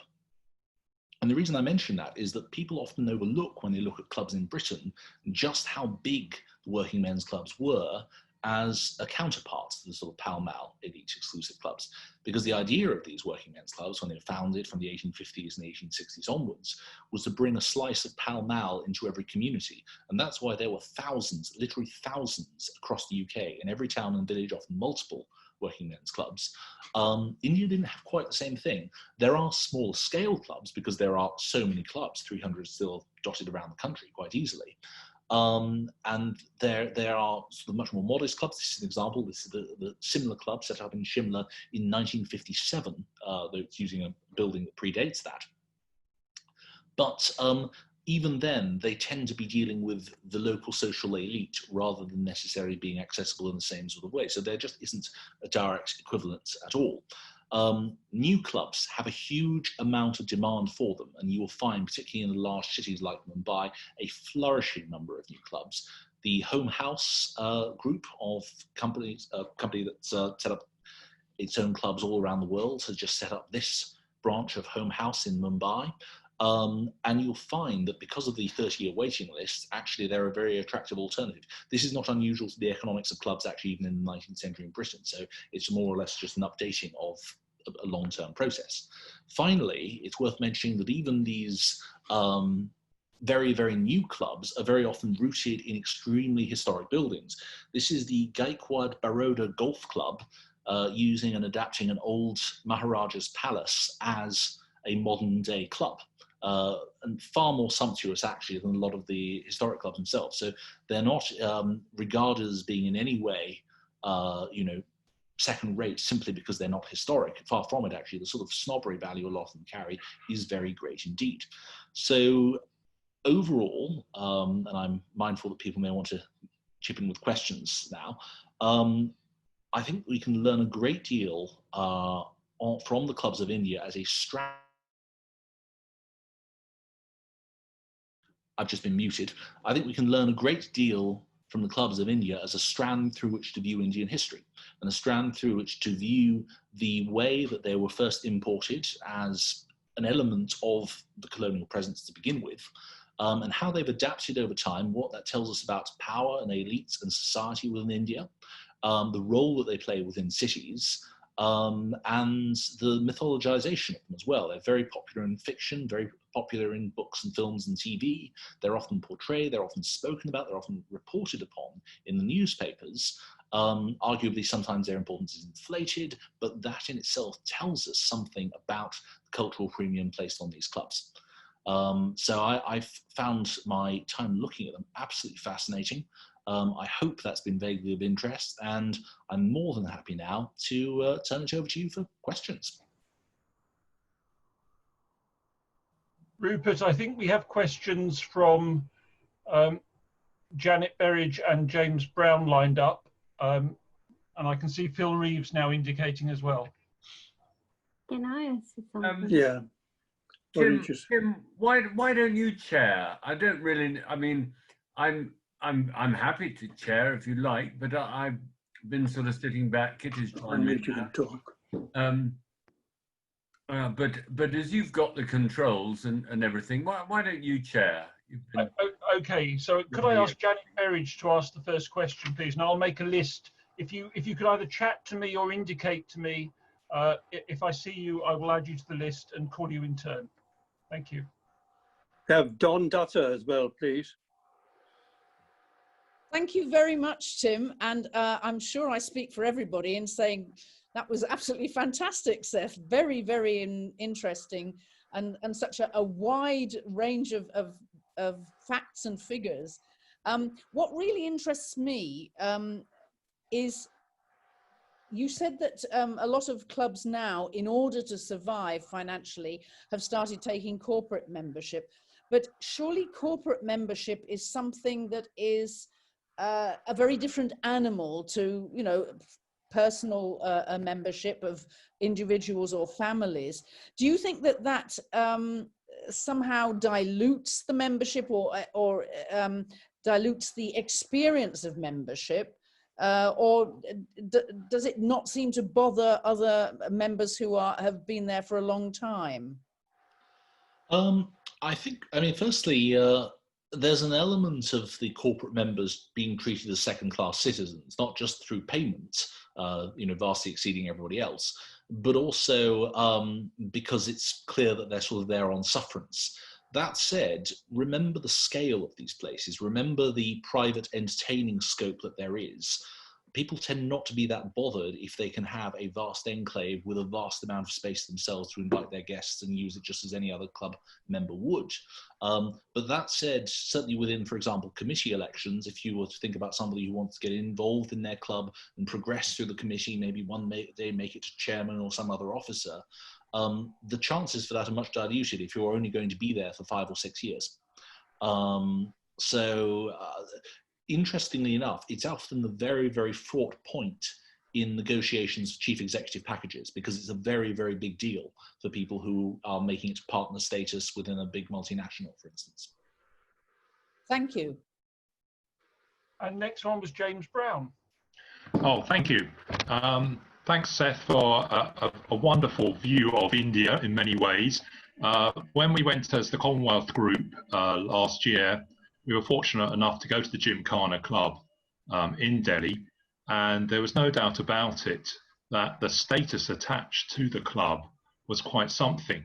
And the reason I mention that is that people often overlook, when they look at clubs in Britain, just how big the working men's clubs were as a counterpart to the sort of Pall Mall elite exclusive clubs. Because the idea of these working men's clubs, when they were founded from the 1850s and 1860s onwards, was to bring a slice of Pall Mall into every community. And that's why there were thousands, literally thousands across the UK, in every town and village, often multiple working men's clubs. India didn't have quite the same thing. There are small scale clubs because there are so many clubs, 300 still dotted around the country quite easily. And there are sort of much more modest clubs. This is an example. This is the similar club set up in Shimla in 1957, though it's using a building that predates that. But even then, they tend to be dealing with the local social elite rather than necessarily being accessible in the same sort of way. So there just isn't a direct equivalence at all. New clubs have a huge amount of demand for them, and you will find, particularly in the large cities like Mumbai, a flourishing number of new clubs. The Home House group of companies, a company that's set up its own clubs all around the world, has just set up this branch of Home House in Mumbai. And you'll find that because of the 30-year waiting list, actually they're a very attractive alternative. This is not unusual to the economics of clubs, actually, even in the 19th century in Britain. So it's more or less just an updating of a long-term process. Finally, it's worth mentioning that even these very, very new clubs are very often rooted in extremely historic buildings. This is the Gaikwad Baroda Golf Club, using and adapting an old Maharaja's palace as a modern-day club. And far more sumptuous, actually, than a lot of the historic clubs themselves. So they're not regarded as being in any way, second rate simply because they're not historic. Far from it, actually. The sort of snobbery value a lot of them carry is very great indeed. So overall, and I'm mindful that people may want to chip in with questions now, I think we can learn a great deal from the clubs of India as a strand. I've just been muted. I think we can learn a great deal from the clubs of India as a strand through which to view Indian history, and a strand through which to view the way that they were first imported as an element of the colonial presence to begin with, and how they've adapted over time, what that tells us about power and elites and society within India, the role that they play within cities, and the mythologization of them as well. They're very popular in fiction, very popular in books and films and TV. They're often portrayed, they're often spoken about, they're often reported upon in the newspapers. Arguably, sometimes their importance is inflated, but that in itself tells us something about the cultural premium placed on these clubs. So I've found my time looking at them absolutely fascinating. I hope that's been vaguely of interest, and I'm more than happy now to turn it over to you for questions. Rupert, I think we have questions from Janet Berridge and James Brown lined up. And I can see Phil Reeves now indicating as well. Can I answer something? Yeah. Tim, why don't you chair? I don't really. I mean, I'm happy to chair if you like, but I've been sort of sitting back. Kitty's trying You can talk. But as you've got the controls and everything, why don't you chair? Okay, so could I ask Janet Berridge to ask the first question, please? And I'll make a list. If you could either chat to me or indicate to me, if I see you, I will add you to the list and call you in turn. Thank you. Have Don Dutter as well, please. Thank you very much, Tim. And I'm sure I speak for everybody in saying that was absolutely fantastic, Seth. Very, very interesting and such a wide range of facts and figures. What really interests me is you said that a lot of clubs now, in order to survive financially, have started taking corporate membership. But surely corporate membership is something that is a very different animal to, you know, personal membership of individuals or families. Do you think that that somehow dilutes the membership or dilutes the experience of membership? Or does it not seem to bother other members who have been there for a long time? I think, I mean, firstly, there's an element of the corporate members being treated as second-class citizens, not just through payment, you know, vastly exceeding everybody else, but also because it's clear that they're sort of there on sufferance. That said, remember the scale of these places. Remember the private entertaining scope that there is. People tend not to be that bothered if they can have a vast enclave with a vast amount of space themselves to invite their guests and use it just as any other club member would. But that said, certainly within, for example, committee elections, if you were to think about somebody who wants to get involved in their club and progress through the committee, maybe one day make it to chairman or some other officer, the chances for that are much diluted if you're only going to be there for 5 or 6 years. Interestingly enough, it's often the very, very fraught point in negotiations for chief executive packages, because it's a very, very big deal for people who are making it to partner status within a big multinational, for instance. Thank you. And next one was James Brown. Oh, thank you. Thanks, Seth, for a wonderful view of India in many ways. When we went as the Commonwealth Group last year, we were fortunate enough to go to the Gymkhana Club in Delhi, and there was no doubt about it that the status attached to the club was quite something.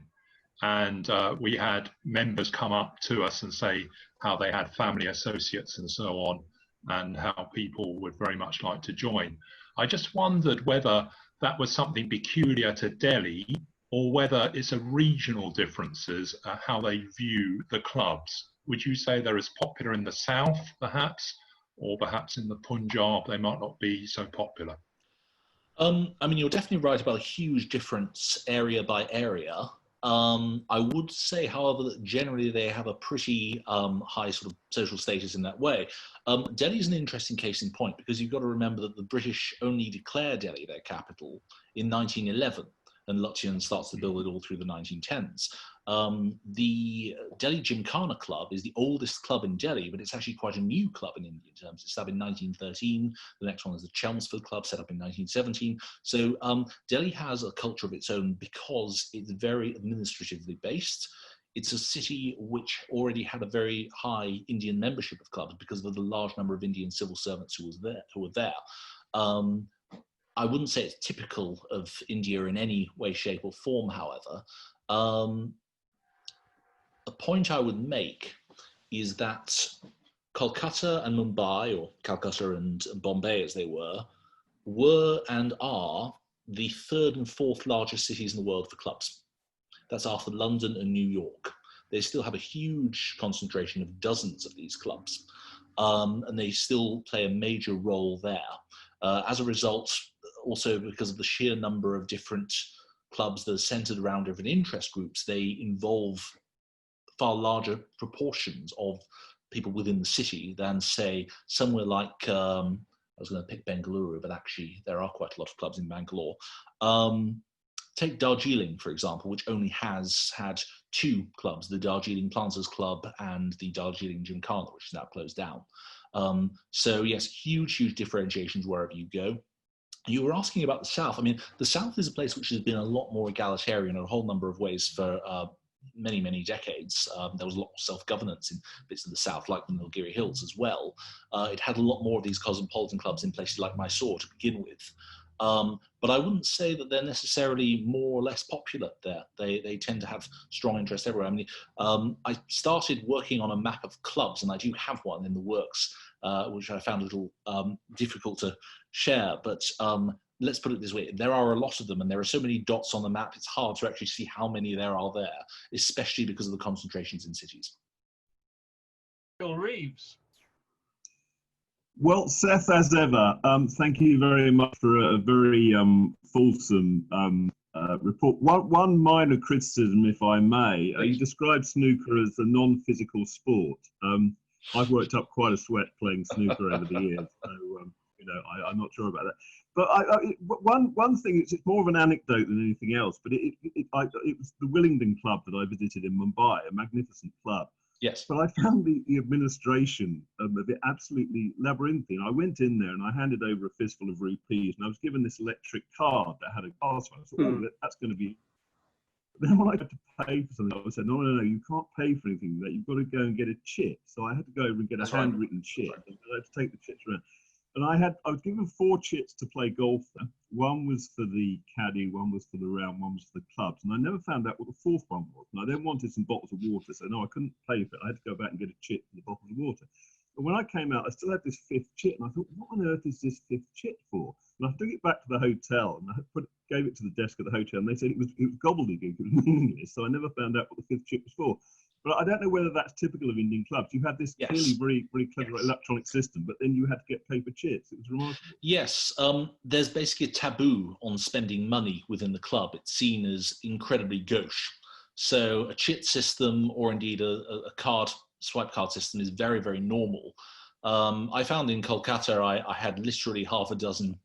And we had members come up to us and say how they had family associates and so on, and how people would very much like to join. I just wondered whether that was something peculiar to Delhi, or whether it's a regional differences, how they view the clubs. Would you say they're as popular in the south, perhaps, or perhaps in the Punjab they might not be so popular? I mean, you're definitely right about a huge difference area by area. I would say, however, that generally they have a pretty high sort of social status in that way. Delhi is an interesting case in point, because you've got to remember that the British only declared Delhi their capital in 1911, and Lutyens starts to build it all through the 1910s. The Delhi Gymkhana Club is the oldest club in Delhi, but it's actually quite a new club in Indian terms. It's set up in 1913. The next one is the Chelmsford Club, set up in 1917. So Delhi has a culture of its own because it's very administratively based. It's a city which already had a very high Indian membership of clubs because of the large number of Indian civil servants who were there. I wouldn't say it's typical of India in any way, shape, or form, however. A point I would make is that Kolkata and Mumbai, or Calcutta and Bombay as they were and are the 3rd and 4th largest cities in the world for clubs. That's after London and New York. They still have a huge concentration of dozens of these clubs, and they still play a major role there. As a result, also because of the sheer number of different clubs that are centered around different interest groups, they involve far larger proportions of people within the city than, say, somewhere like, I was going to pick Bengaluru, but actually there are quite a lot of clubs in Bangalore. Take Darjeeling, for example, which only has had 2 clubs, the Darjeeling Planters Club and the Darjeeling Gymkhana, which is now closed down. So yes, huge differentiations wherever you go. You were asking about the South. I mean, the South is a place which has been a lot more egalitarian in a whole number of ways for many decades. There was a lot more self-governance in bits of the South, like the Nilgiri Hills as well. It had a lot more of these cosmopolitan clubs in places like Mysore to begin with. But I wouldn't say that they're necessarily more or less popular there. They tend to have strong interest everywhere. I mean, I started working on a map of clubs, and I do have one in the works, which I found a little difficult to share. But let's put it this way, there are a lot of them, and there are so many dots on the map, it's hard to actually see how many there are there, especially because of the concentrations in cities. Bill Reeves. Well, Seth, as ever, thank you very much for a very fulsome report. One minor criticism, if I may. You described snooker as a non-physical sport. I've worked up quite a sweat playing snooker over the years, so you know, I'm not sure about that. But one thing, it's more of an anecdote than anything else, but it was the Willingdon Club that I visited in Mumbai, a magnificent club. Yes. But I found the administration of it absolutely labyrinthine. I went in there and I handed over a fistful of rupees, and I was given this electric card that had a password. I thought, oh, that's going to be... Then when I had to pay for something, I said, no, you can't pay for anything like that. You've got to go and get a chit. So I had to go over and get a handwritten chit. And I had to take the chits around. And I was given 4 chits to play golf there. One was for the caddy, one was for the round, one was for the clubs. And I never found out what the 4th one was. And I then wanted some bottles of water. So no, I couldn't pay for it. I had to go back and get a chit for the bottles of water. But when I came out, I still had this 5th chit. And I thought, what on earth is this 5th chit for? And I took it back to the hotel, and I gave it to the desk at the hotel. And they said it was gobbledygook, it was meaningless. So I never found out what the 5th chit was for. But I don't know whether that's typical of Indian clubs. You had this clearly very clever electronic system, but then you had to get paper chits. It was remarkable. Yes, there's basically a taboo on spending money within the club. It's seen as incredibly gauche. So a chit system, or indeed a swipe card system, is very normal. I found in Kolkata, I had literally half a dozen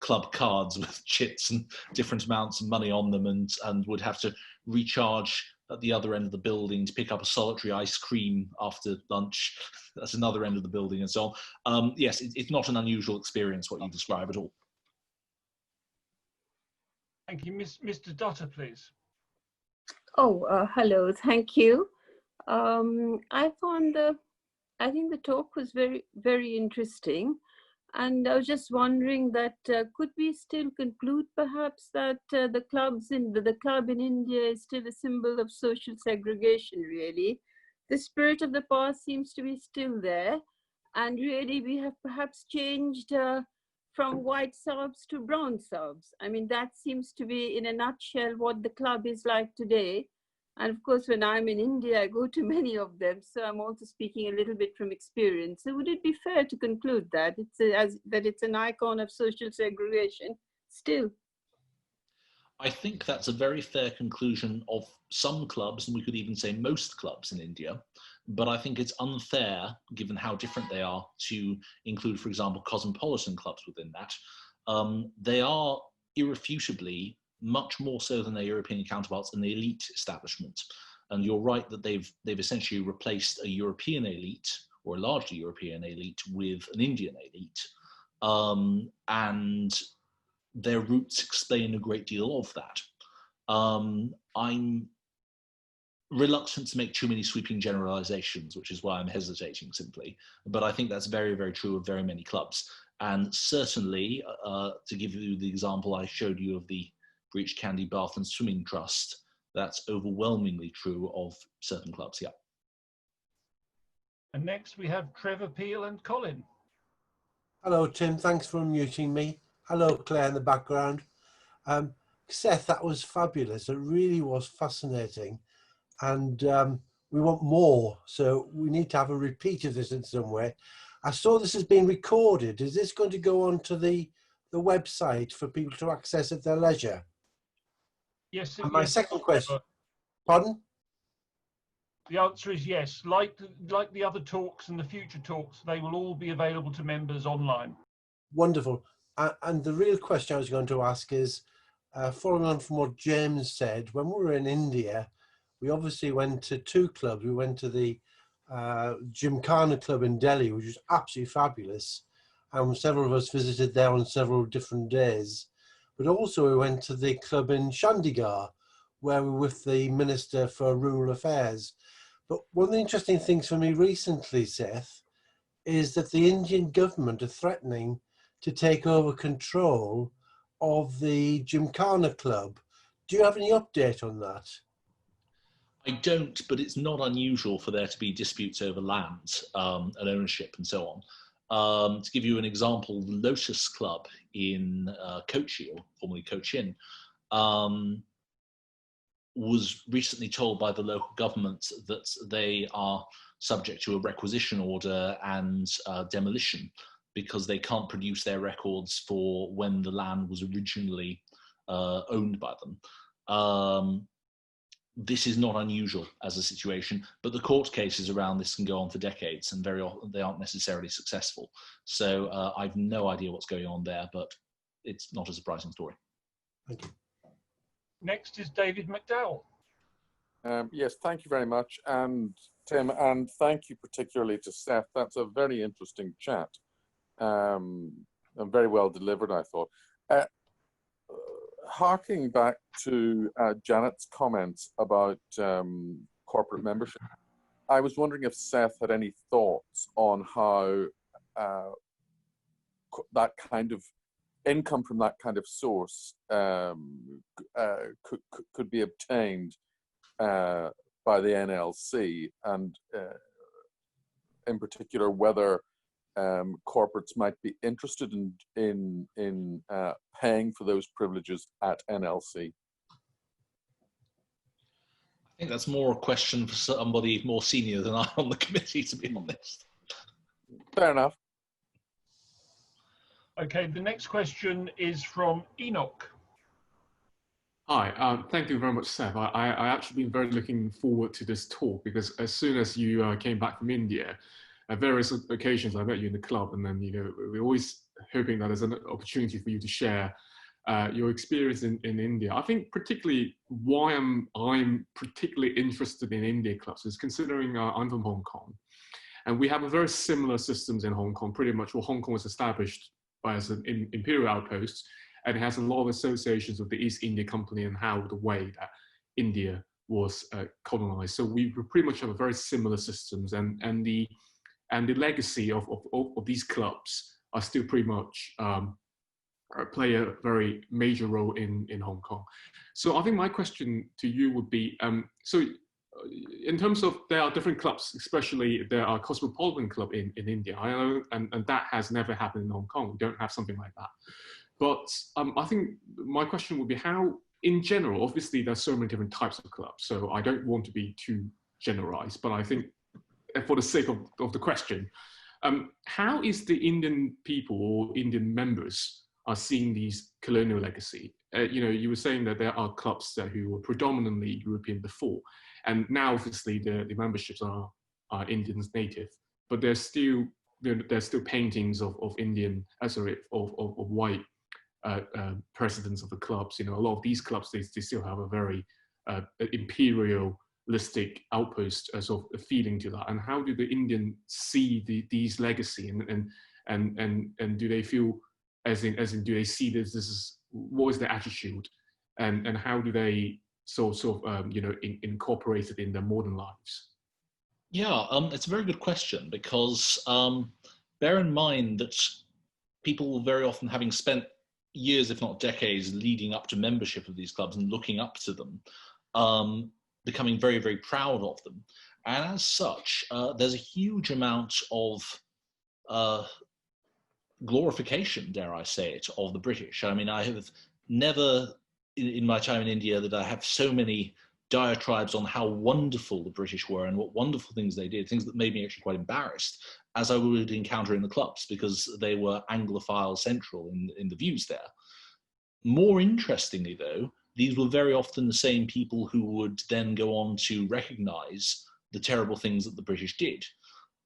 club cards with chits and different amounts of money on them, and would have to recharge at the other end of the building to pick up a solitary ice cream after lunch. That's another end of the building, and so on. Yes, it's not an unusual experience what you describe at all. Thank you. Mr. Dutter, please. Oh, hello, thank you. I think the talk was very interesting. And I was just wondering that could we still conclude perhaps that the club in India is still a symbol of social segregation, really. The spirit of the past seems to be still there. And really we have perhaps changed from white subs to brown subs. I mean, that seems to be in a nutshell what the club is like today. And of course, when I'm in India, I go to many of them. So I'm also speaking a little bit from experience. So would it be fair to conclude that it's an icon of social segregation still? I think that's a very fair conclusion of some clubs, and we could even say most clubs in India. But I think it's unfair, given how different they are, to include, for example, cosmopolitan clubs within that. They are irrefutably much more so than their European counterparts in the elite establishment. And you're right that they've essentially replaced a European elite, or a largely European elite, with an Indian elite. And their roots explain a great deal of that. I'm reluctant to make too many sweeping generalizations, which is why I'm hesitating simply. But I think that's very true of very many clubs. And certainly, to give you the example I showed you of the Breach Candy Bath and Swimming Trust, that's overwhelmingly true of certain clubs, yeah. And next we have Trevor, Peel and Colin. Hello, Tim. Thanks for unmuting me. Hello, Claire in the background. Seth, that was fabulous. It really was fascinating. And we want more, so we need to have a repeat of this in some way. I saw this has been recorded. Is this going to go onto the website for people to access at their leisure? Yes. And my second question, pardon? The answer is yes. Like the other talks and the future talks, they will all be available to members online. Wonderful. And the real question I was going to ask is, following on from what James said, when we were in India, we obviously went to two clubs. We went to the Gymkhana club in Delhi, which was absolutely fabulous. And several of us visited there on several different days. But also we went to the club in Chandigarh, where we were with the Minister for Rural Affairs. But one of the interesting things for me recently, Seth, is that the Indian government are threatening to take over control of the Gymkhana club. Do you have any update on that? I don't, but it's not unusual for there to be disputes over land and ownership and so on. To give you an example, the Lotus Club in Kochi, or formerly Cochin, was recently told by the local government that they are subject to a requisition order and demolition because they can't produce their records for when the land was originally owned by them. This is not unusual as a situation, but the court cases around this can go on for decades, and very often they aren't necessarily successful. So I've no idea what's going on there, but it's not a surprising story. Thank you. Next is David McDowell. Yes, thank you very much, and Tim, and thank you particularly to Seth. That's a very interesting chat, and very well delivered, I thought. Harking back to Janet's comments about corporate membership, I was wondering if Seth had any thoughts on how that kind of income from that kind of source could be obtained by the NLC, and in particular whether corporates might be interested in paying for those privileges at NLC. I think that's more a question for somebody more senior than I on the committee, to be honest. Fair enough. Okay, the next question is from Enoch. Hi, thank you very much, Seth. I actually been very looking forward to this talk, because as soon as you came back from India, at various occasions I met you in the club, and then we're always hoping that there's an opportunity for you to share your experience in India. I think particularly why I'm particularly interested in India clubs is considering I'm from Hong Kong, and we have a very similar systems in Hong Kong. Pretty much what Hong Kong was established by as an imperial outpost, and it has a lot of associations with the East India Company and how the way that India was colonized. So we pretty much have a very similar systems, and the legacy of these clubs are still pretty much play a very major role in Hong Kong. So I think my question to you would be, so in terms of there are different clubs, especially there are Cosmopolitan Club in India, I know, and that has never happened in Hong Kong. We don't have something like that. But I think my question would be how, in general, obviously there's so many different types of clubs, so I don't want to be too generalized, but I think for the sake of the question, how is the Indian people or Indian members are seeing these colonial legacy? You were saying that there are clubs who were predominantly European before, and now obviously the memberships are Indians native, but there's still paintings of Indian, of white presidents of the clubs. A lot of these clubs they still have a very imperialistic outpost sort of feeling to that. And how do the Indian see these legacy, and do they feel as in do they see this is what is their attitude, and how do they sort of incorporate it in their modern lives? Yeah, it's a very good question, because bear in mind that people will very often, having spent years, if not decades, leading up to membership of these clubs and looking up to them, becoming very, very proud of them. And as such, there's a huge amount of glorification, dare I say it, of the British. I mean, I have never, in my time in India, that I have so many diatribes on how wonderful the British were and what wonderful things they did, things that made me actually quite embarrassed, as I would encounter in the clubs, because they were Anglophile central in the views there. More interestingly, though, these were very often the same people who would then go on to recognize the terrible things that the British did.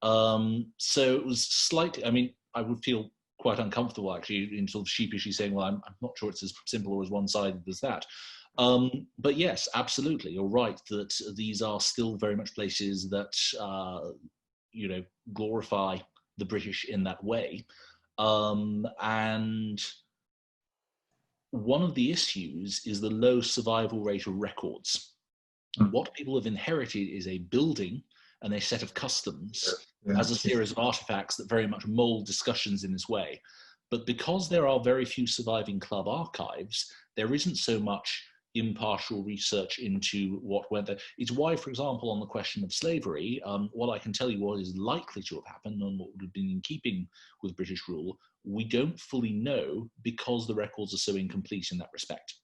So it was slightly, I mean, I would feel quite uncomfortable actually in sort of sheepishly saying, well, I'm not sure it's as simple or as one-sided as that. But yes, absolutely, you're right that these are still very much places that, you know, glorify the British in that way. And one of the issues is the low survival rate of records. What people have inherited is a building and a set of customs as a series of artifacts that very much mold discussions in this way. But because there are very few surviving club archives, there isn't so much impartial research into what went there. It's why, for example, on the question of slavery, what I can tell you what is likely to have happened and what would have been in keeping with British rule, we don't fully know because the records are so incomplete in that respect.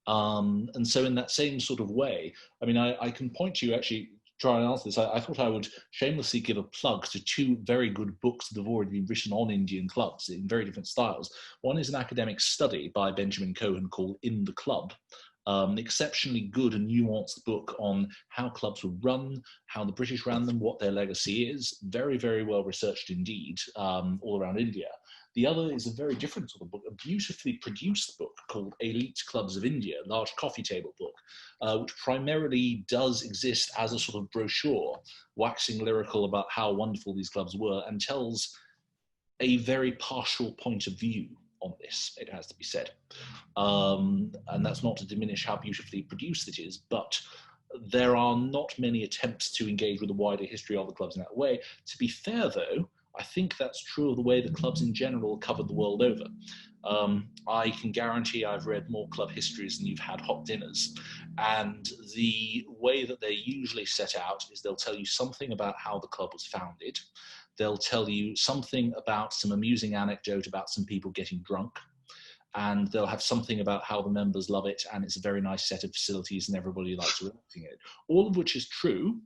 And so in that same sort of way, I mean, I can point to you actually, try and answer this. I thought I would shamelessly give a plug to two very good books that have already been written on Indian clubs in very different styles. One is an academic study by Benjamin Cohen called In the Club, an exceptionally good and nuanced book on how clubs were run, how the British ran them, what their legacy is. Very, very well researched indeed, all around India. The other is a very different sort of book, a beautifully produced book called Elite Clubs of India, a large coffee table book, which primarily does exist as a sort of brochure, waxing lyrical about how wonderful these clubs were, and tells a very partial point of view on this, it has to be said. And that's not to diminish how beautifully produced it is, but there are not many attempts to engage with the wider history of the clubs in that way. To be fair, though, I think that's true of the way that clubs in general covered the world over. I can guarantee I've read more club histories than you've had hot dinners. And the way that they're usually set out is they'll tell you something about how the club was founded. They'll tell you something about some amusing anecdote about some people getting drunk. And they'll have something about how the members love it and it's a very nice set of facilities and everybody likes relaxing it. All of which is true,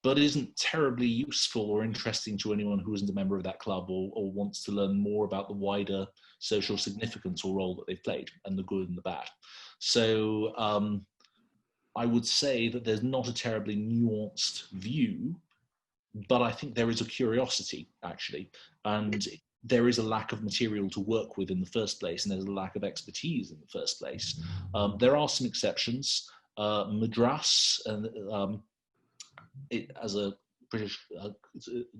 but isn't terribly useful or interesting to anyone who isn't a member of that club or wants to learn more about the wider social significance or role that they've played, and the good and the bad. So I would say that there's not a terribly nuanced view, but I think there is a curiosity, actually, and there is a lack of material to work with in the first place, and there's a lack of expertise in the first place. There are some exceptions. Madras, as a British,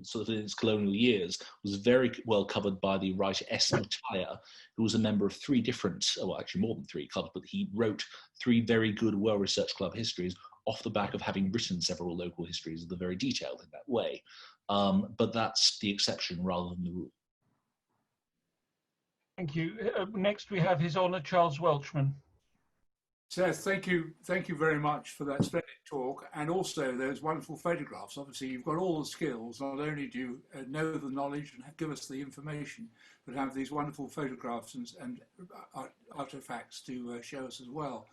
sort of in its colonial years, was very well covered by the writer S. Muttiah, who was a member of three different, well, actually more than three clubs, but he wrote three very good, well-researched club histories off the back of having written several local histories that are very detailed in that way. But that's the exception rather than the rule. Thank you. Next, we have His Honour Charles Welchman. Seth, thank you very much for that splendid talk, and also those wonderful photographs. Obviously, you've got all the skills. Not only do you know the knowledge and give us the information, but have these wonderful photographs and artifacts to show us as well.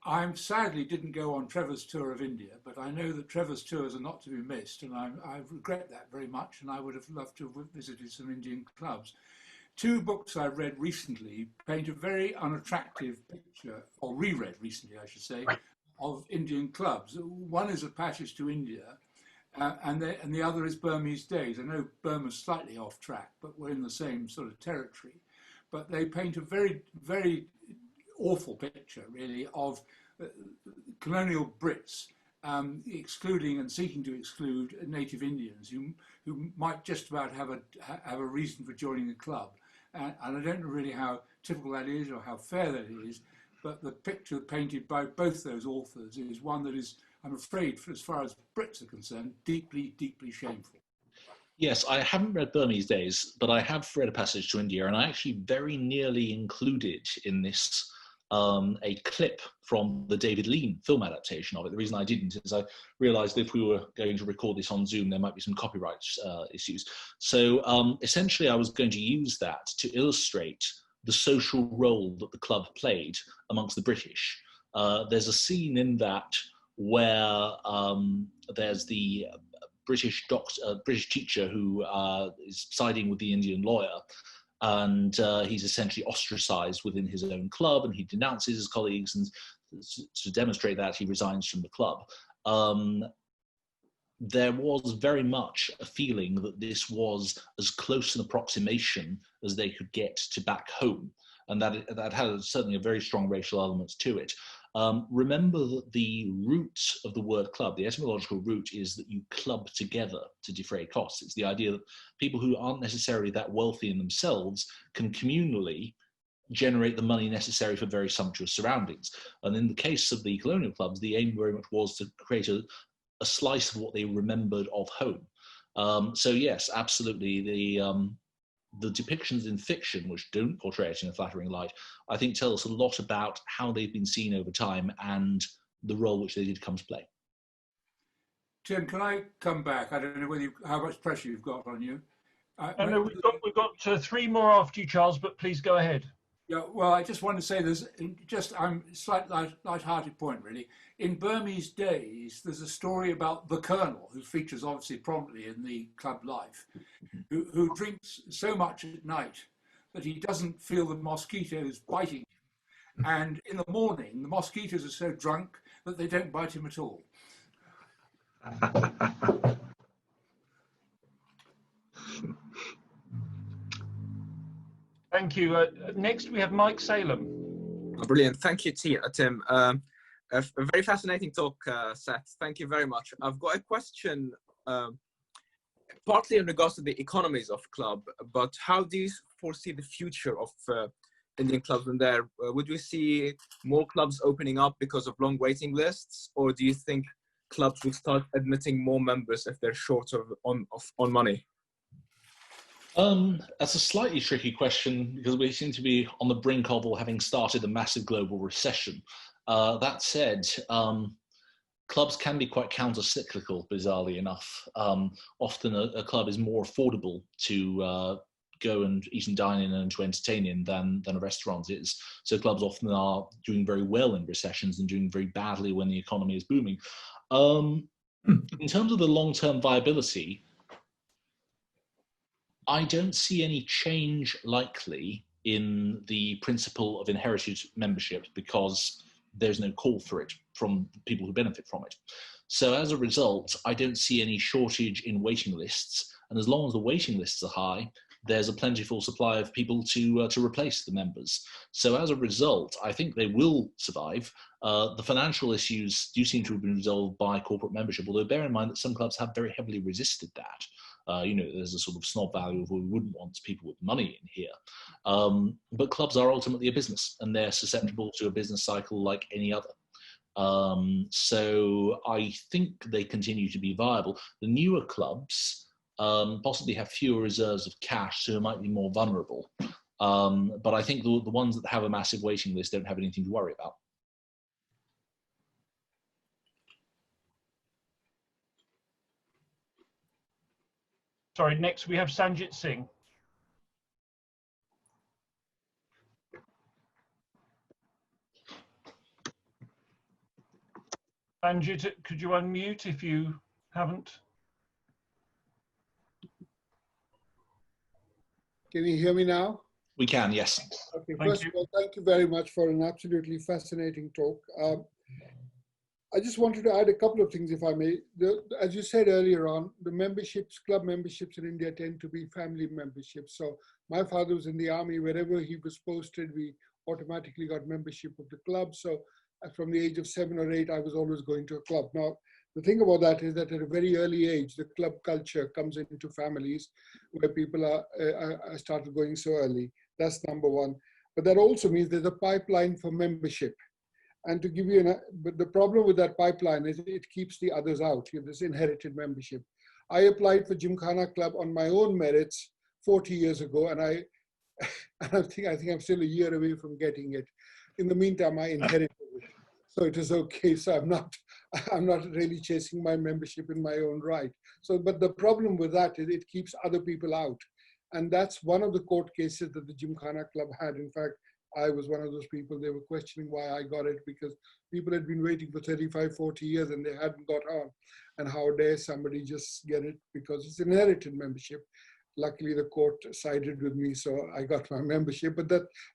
I sadly didn't go on Trevor's tour of India, but I know that Trevor's tours are not to be missed, and I regret that very much, and I would have loved to have visited some Indian clubs. Two books I've read recently paint a very unattractive picture, or reread recently, I should say, of Indian clubs. One is A Passage to India, and the other is Burmese Days. I know Burma's slightly off track, but we're in the same sort of territory. But they paint a very, very awful picture, really, of colonial Brits excluding and seeking to exclude native Indians who might just about have a reason for joining the club. And I don't know really how typical that is or how fair that is, but the picture painted by both those authors is one that is, I'm afraid, as far as Brits are concerned, deeply, deeply shameful. Yes, I haven't read Burmese Days, but I have read A Passage to India, and I actually very nearly included in this a clip from the David Lean film adaptation of it. The reason I didn't is I realized if we were going to record this on Zoom, there might be some copyright issues. So essentially, I was going to use that to illustrate the social role that the club played amongst the British. There's a scene in that where there's the British teacher who is siding with the Indian lawyer, and he's essentially ostracized within his own club, and he denounces his colleagues, and to demonstrate that, he resigns from the club. there was very much a feeling that this was as close an approximation as they could get to back home, and that had certainly a very strong racial element to it. Remember that the root of the word club, the etymological root, is that you club together to defray costs. It's the idea that people who aren't necessarily that wealthy in themselves can communally generate the money necessary for very sumptuous surroundings. And in the case of the colonial clubs, the aim very much was to create a slice of what they remembered of home. So yes, absolutely, the depictions in fiction, which don't portray it in a flattering light, I think tell us a lot about how they've been seen over time and the role which they did come to play. Tim, can I come back? I don't know whether how much pressure you've got on you. No, we've got 3 more after you, Charles, but please go ahead. Yeah, well, I just want to say there's I'm slight light-hearted point really. In Burmese days, there's a story about the Colonel, who features obviously prominently in the club life, who drinks so much at night that he doesn't feel the mosquitoes biting him. And in the morning, the mosquitoes are so drunk that they don't bite him at all. Thank you. Next, we have Mike Salem. Oh, brilliant. Thank you, Tim. A very fascinating talk, Seth. Thank you very much. I've got a question, partly in regards to the economies of club, but how do you foresee the future of Indian clubs in there? Would we see more clubs opening up because of long waiting lists, or do you think clubs will start admitting more members if they're short on money? That's a slightly tricky question because we seem to be on the brink of or having started a massive global recession. That said, clubs can be quite counter-cyclical, bizarrely enough. Often a club is more affordable to go and eat and dine in and to entertain in than a restaurant is. So clubs often are doing very well in recessions and doing very badly when the economy is booming. In terms of the long-term viability, I don't see any change likely in the principle of inherited membership because there's no call for it from people who benefit from it. So as a result, I don't see any shortage in waiting lists. And as long as the waiting lists are high, there's a plentiful supply of people to replace the members. So as a result, I think they will survive. The financial issues do seem to have been resolved by corporate membership, although bear in mind that some clubs have very heavily resisted that. There's a sort of snob value of, well, we wouldn't want people with money in here. But clubs are ultimately a business, and they're susceptible to a business cycle like any other. So I think they continue to be viable. The newer clubs possibly have fewer reserves of cash, so might be more vulnerable. But I think the ones that have a massive waiting list don't have anything to worry about. Sorry, next we have Sanjit Singh. Sanjit, could you unmute if you haven't? Can you hear me now? We can, yes. Okay, first of all, thank you very much for an absolutely fascinating talk. I just wanted to add a couple of things, if I may. As you said earlier on, the memberships, club memberships in India tend to be family memberships. So my father was in the army. Wherever he was posted, we automatically got membership of the club. So from the age of 7 or 8, I was always going to a club. Now, the thing about that is that at a very early age, the club culture comes into families where people are started going so early. That's number one. But that also means there's a pipeline for membership. And to give you but the problem with that pipeline is it keeps the others out. This inherited membership. I applied for Gymkhana Club on my own merits 40 years ago, and I think I'm still a year away from getting it. In the meantime, I inherited it, so it is okay. So I'm not really chasing my membership in my own right. So, but the problem with that is it keeps other people out, and that's one of the court cases that the Gymkhana Club had. In fact, I was one of those people. They were questioning why I got it because people had been waiting for 35, 40 years and they hadn't got on. And how dare somebody just get it because it's inherited membership. Luckily, the court sided with me, so I got my membership. But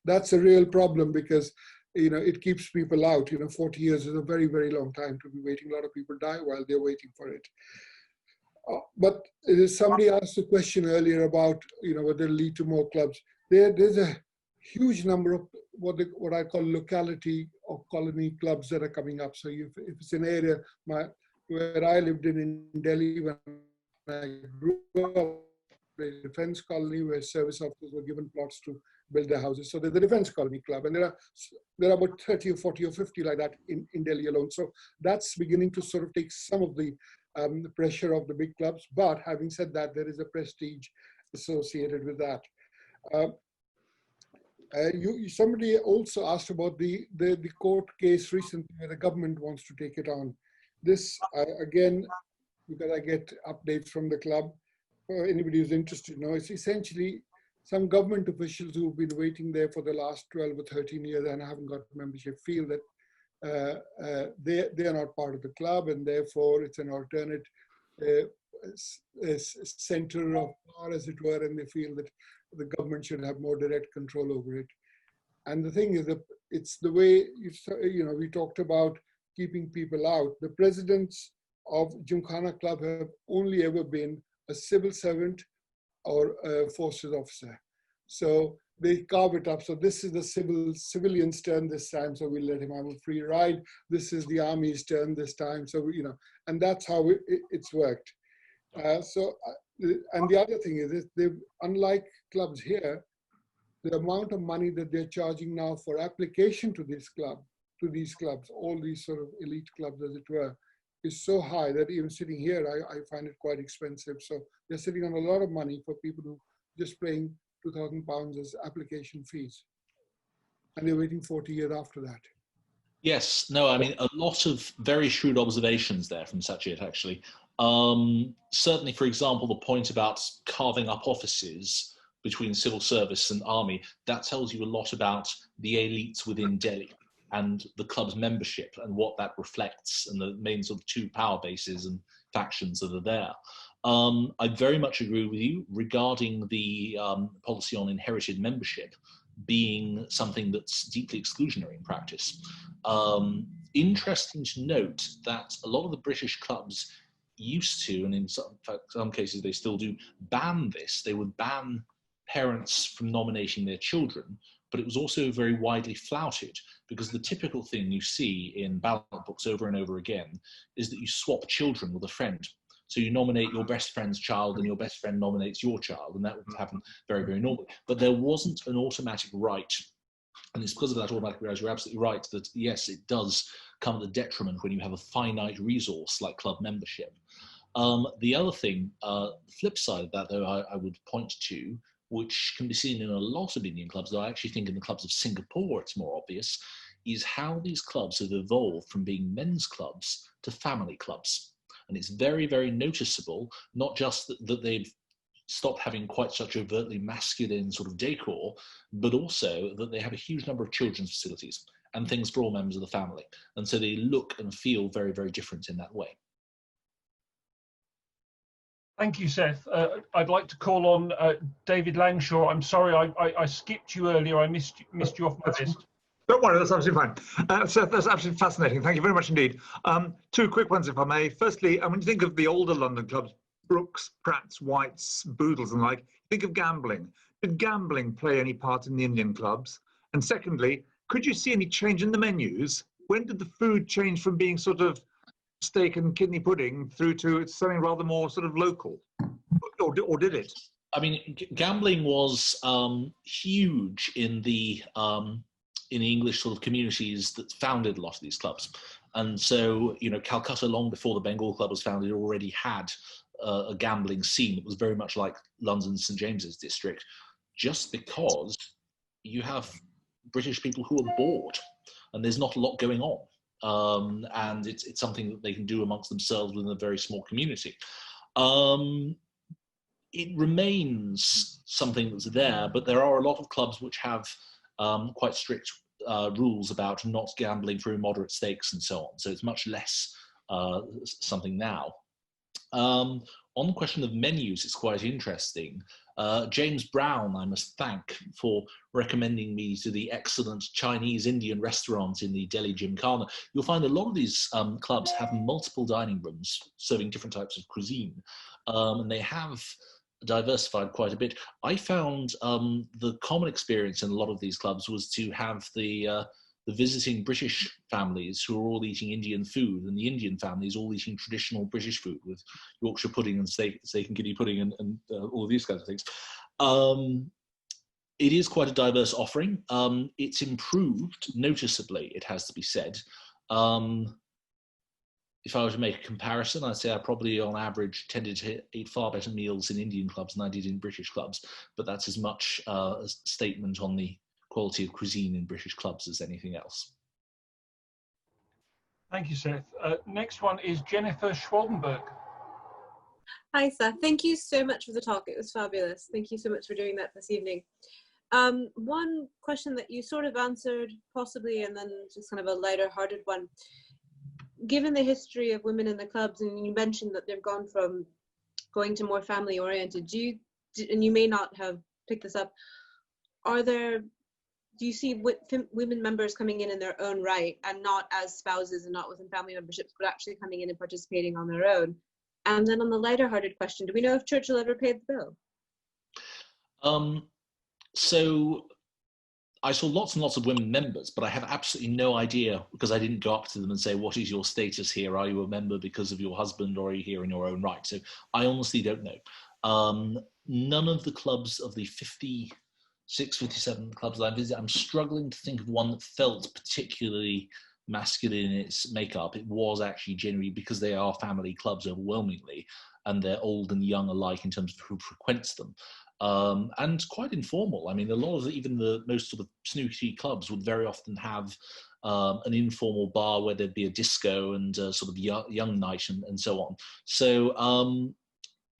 that's a real problem because it keeps people out. 40 years is a very, very long time to be waiting. A lot of people die while they're waiting for it. But somebody asked a question earlier about, whether it'll lead to more clubs. There's a huge number of what I call locality or colony clubs that are coming up. So if it's an area, where I lived in Delhi when I grew up, a defense colony where service officers were given plots to build their houses. So there's the defense colony club, and there are about 30 or 40 or 50 like that in Delhi alone. So that's beginning to sort of take some of the pressure of the big clubs. But having said that, there is a prestige associated with that. Somebody also asked about the court case recently where the government wants to take it on. This, again, because I get updates from the club, for anybody who's interested, it's essentially some government officials who've been waiting there for the last 12 or 13 years and haven't got membership feel that they are not part of the club, and therefore it's an alternate center of power, as it were, and they feel that the government should have more direct control over it. And the thing is that it's the way, we talked about keeping people out. The presidents of Gymkhana Club have only ever been a civil servant or a forces officer. So they carve it up. So this is the civilian's turn this time, so we'll let him have a free ride. This is the army's turn this time. So, and that's how it's worked. And the other thing is, unlike clubs here, the amount of money that they're charging now for application to these clubs, all these sort of elite clubs, as it were, is so high that even sitting here, I find it quite expensive. So they're sitting on a lot of money for people who just paying £2,000 as application fees. And they're waiting 40 years after that. Yes, no, I mean, a lot of very shrewd observations there from Sajid, actually. Certainly, for example, the point about carving up offices between civil service and army, that tells you a lot about the elites within Delhi and the club's membership and what that reflects, and the main sort of two power bases and factions that are there. I very much agree with you regarding the policy on inherited membership being something that's deeply exclusionary in practice. Interesting to note that a lot of the British clubs used to, and in some cases they still do, ban this. They would ban parents from nominating their children, but it was also very widely flouted, because the typical thing you see in ballot books over and over again is that you swap children with a friend. So you nominate your best friend's child and your best friend nominates your child, and that would happen very, very normally. But there wasn't an automatic right. And it's because of that automatic right, you're absolutely right, that yes, it does come at the detriment when you have a finite resource like club membership. The other thing, the flip side of that, though, I would point to, which can be seen in a lot of Indian clubs, though I actually think in the clubs of Singapore it's more obvious, is how these clubs have evolved from being men's clubs to family clubs. And it's very, very noticeable, not just that they've stopped having quite such overtly masculine sort of decor, but also that they have a huge number of children's facilities and things for all members of the family. And so they look and feel very, very different in that way. Thank you, Seth. I'd like to call on David Langshaw. I'm sorry, I skipped you earlier. I missed you off my list. Don't worry, that's absolutely fine. Seth, that's absolutely fascinating. Thank you very much indeed. Two quick ones, if I may. Firstly, when you think of the older London clubs, Brooks, Pratt's, White's, Boodles and like, think of gambling. Did gambling play any part in the Indian clubs? And secondly, could you see any change in the menus? When did the food change from being sort of steak and kidney pudding through to something rather more sort of local, or did it? I mean, gambling was huge in the English sort of communities that founded a lot of these clubs. And so, Calcutta, long before the Bengal Club was founded, already had a gambling scene that was very much like London's St. James's district, just because you have British people who are bored and there's not a lot going on. And it's something that they can do amongst themselves within a very small community. It remains something that's there, but there are a lot of clubs which have quite strict rules about not gambling through moderate stakes and so on. So it's much less something now. On the question of menus, it's quite interesting. James Brown, I must thank for recommending me to the excellent Chinese Indian restaurant in the Delhi Gymkhana. You'll find a lot of these clubs have multiple dining rooms serving different types of cuisine, and they have diversified quite a bit. I found the common experience in a lot of these clubs was to have the visiting British families who are all eating Indian food, and the Indian families all eating traditional British food with Yorkshire pudding and steak and kidney pudding and all of these kinds of things. It is quite a diverse offering. It's improved noticeably, it has to be said. If I were to make a comparison, I'd say I probably on average tended to eat far better meals in Indian clubs than I did in British clubs, but that's as much a statement on the quality of cuisine in British clubs as anything else. Thank you, Seth. Next one is Jennifer Schwalbenberg. Hi, Seth. Thank you so much for the talk. It was fabulous. Thank you so much for doing that this evening. One question that you sort of answered possibly, and then just kind of a lighter-hearted one. Given the history of women in the clubs, and you mentioned that they've gone from going to more family-oriented, and you may not have picked this up, do you see women members coming in their own right, and not as spouses and not within family memberships, but actually coming in and participating on their own? And then on the lighter-hearted question, do we know if Churchill ever paid the bill? So I saw lots and lots of women members, but I have absolutely no idea, because I didn't go up to them and say, what is your status here? Are you a member because of your husband, or are you here in your own right? So I honestly don't know. None of the clubs of the 56, 57 clubs that I visited, I'm struggling to think of one that felt particularly masculine in its makeup. It was actually generally, because they are family clubs overwhelmingly, and they're old and young alike in terms of who frequents them. And quite informal. I mean, a lot of even the most sort of snooty clubs would very often have an informal bar where there'd be a disco and sort of young night and so on. So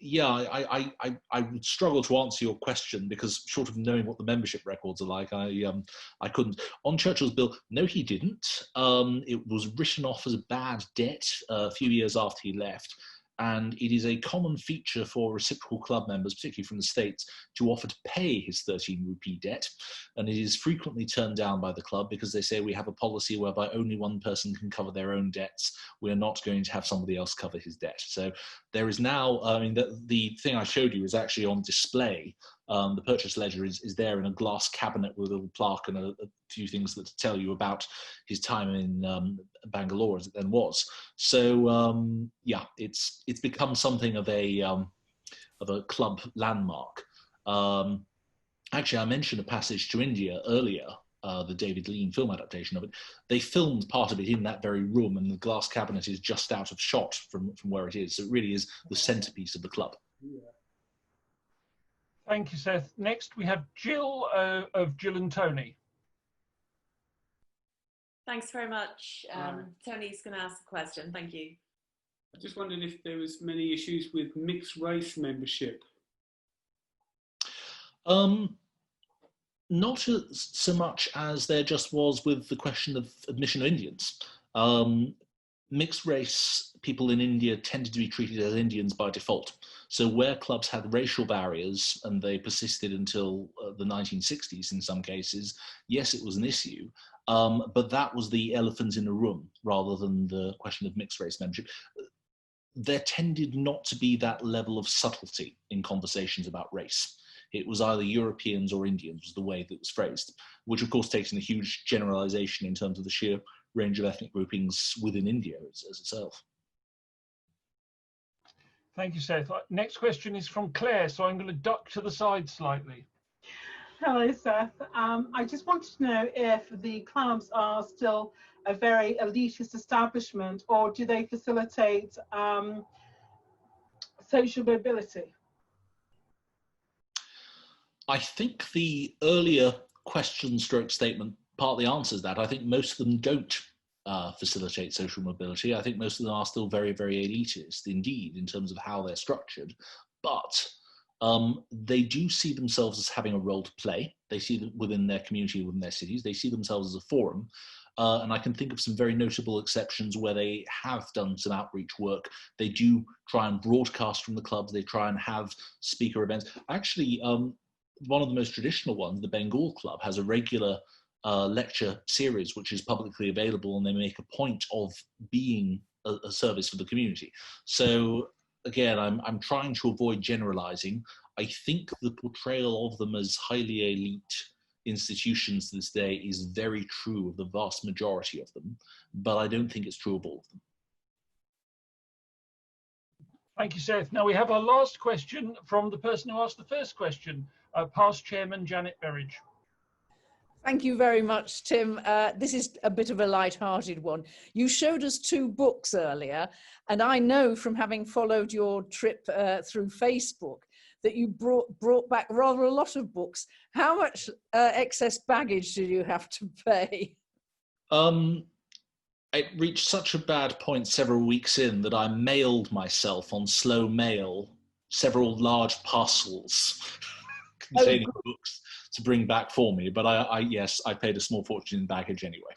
yeah, I would struggle to answer your question, because short of knowing what the membership records are like, I couldn't. On Churchill's bill, no, he didn't. It was written off as a bad debt a few years after he left. And it is a common feature for reciprocal club members, particularly from the States, to offer to pay his 13 rupee debt. And it is frequently turned down by the club because they say we have a policy whereby only one person can cover their own debts. We're not going to have somebody else cover his debt. So there is now, I mean, the thing I showed you is actually on display. The purchase ledger is there in a glass cabinet with a little plaque and a few things that tell you about his time in Bangalore, as it then was. So yeah, it's become something of a club landmark. Actually, I mentioned a passage to India earlier, the David Lean film adaptation of it. They filmed part of it in that very room, and the glass cabinet is just out of shot from where it is. So it really is the centerpiece of the club. Thank you, Seth. Next, we have Jill of Jill and Tony. Thanks very much. Tony's going to ask a question. Thank you. I just wondered if there was many issues with mixed race membership. Not so much as there just was with the question of admission of Indians. Mixed race people in India tended to be treated as Indians by default. So where clubs had racial barriers, and they persisted until the 1960s in some cases, yes, it was an issue, but that was the elephant in the room rather than the question of mixed race membership. There tended not to be that level of subtlety in conversations about race. It was either Europeans or Indians was the way that it was phrased, which of course takes in a huge generalization in terms of the sheer range of ethnic groupings within India as itself. Thank you, Seth. Next question is from Claire, so I'm going to duck to the side slightly. Hello, Seth. I just wanted to know if the clubs are still a very elitist establishment, or do they facilitate social mobility? I think the earlier question stroke statement partly answers that. I think most of them don't facilitate social mobility. I think most of them are still very, very elitist indeed in terms of how they're structured. But They do see themselves as having a role to play. They see that within their community, within their cities, they see themselves as a forum. And I can think of some very notable exceptions where they have done some outreach work. They do try and broadcast from the clubs. They try and have speaker events. Actually, one of the most traditional ones, the Bengal Club, has a regular lecture series which is publicly available, and they make a point of being a service for the community. So again, I'm trying to avoid generalizing. I think the portrayal of them as highly elite institutions this day is very true of the vast majority of them, but I don't think it's true of all of them. Thank you, Seth. Now we have our last question from the person who asked the first question, past Chairman Janet Berridge. Thank you very much, Tim. This is a bit of a light-hearted one. You showed us 2 books earlier, and I know from having followed your trip through Facebook that you brought back rather a lot of books. How much excess baggage did you have to pay? It reached such a bad point several weeks in that I mailed myself on slow mail several large parcels containing books to bring back for me. But yes, I paid a small fortune in baggage anyway.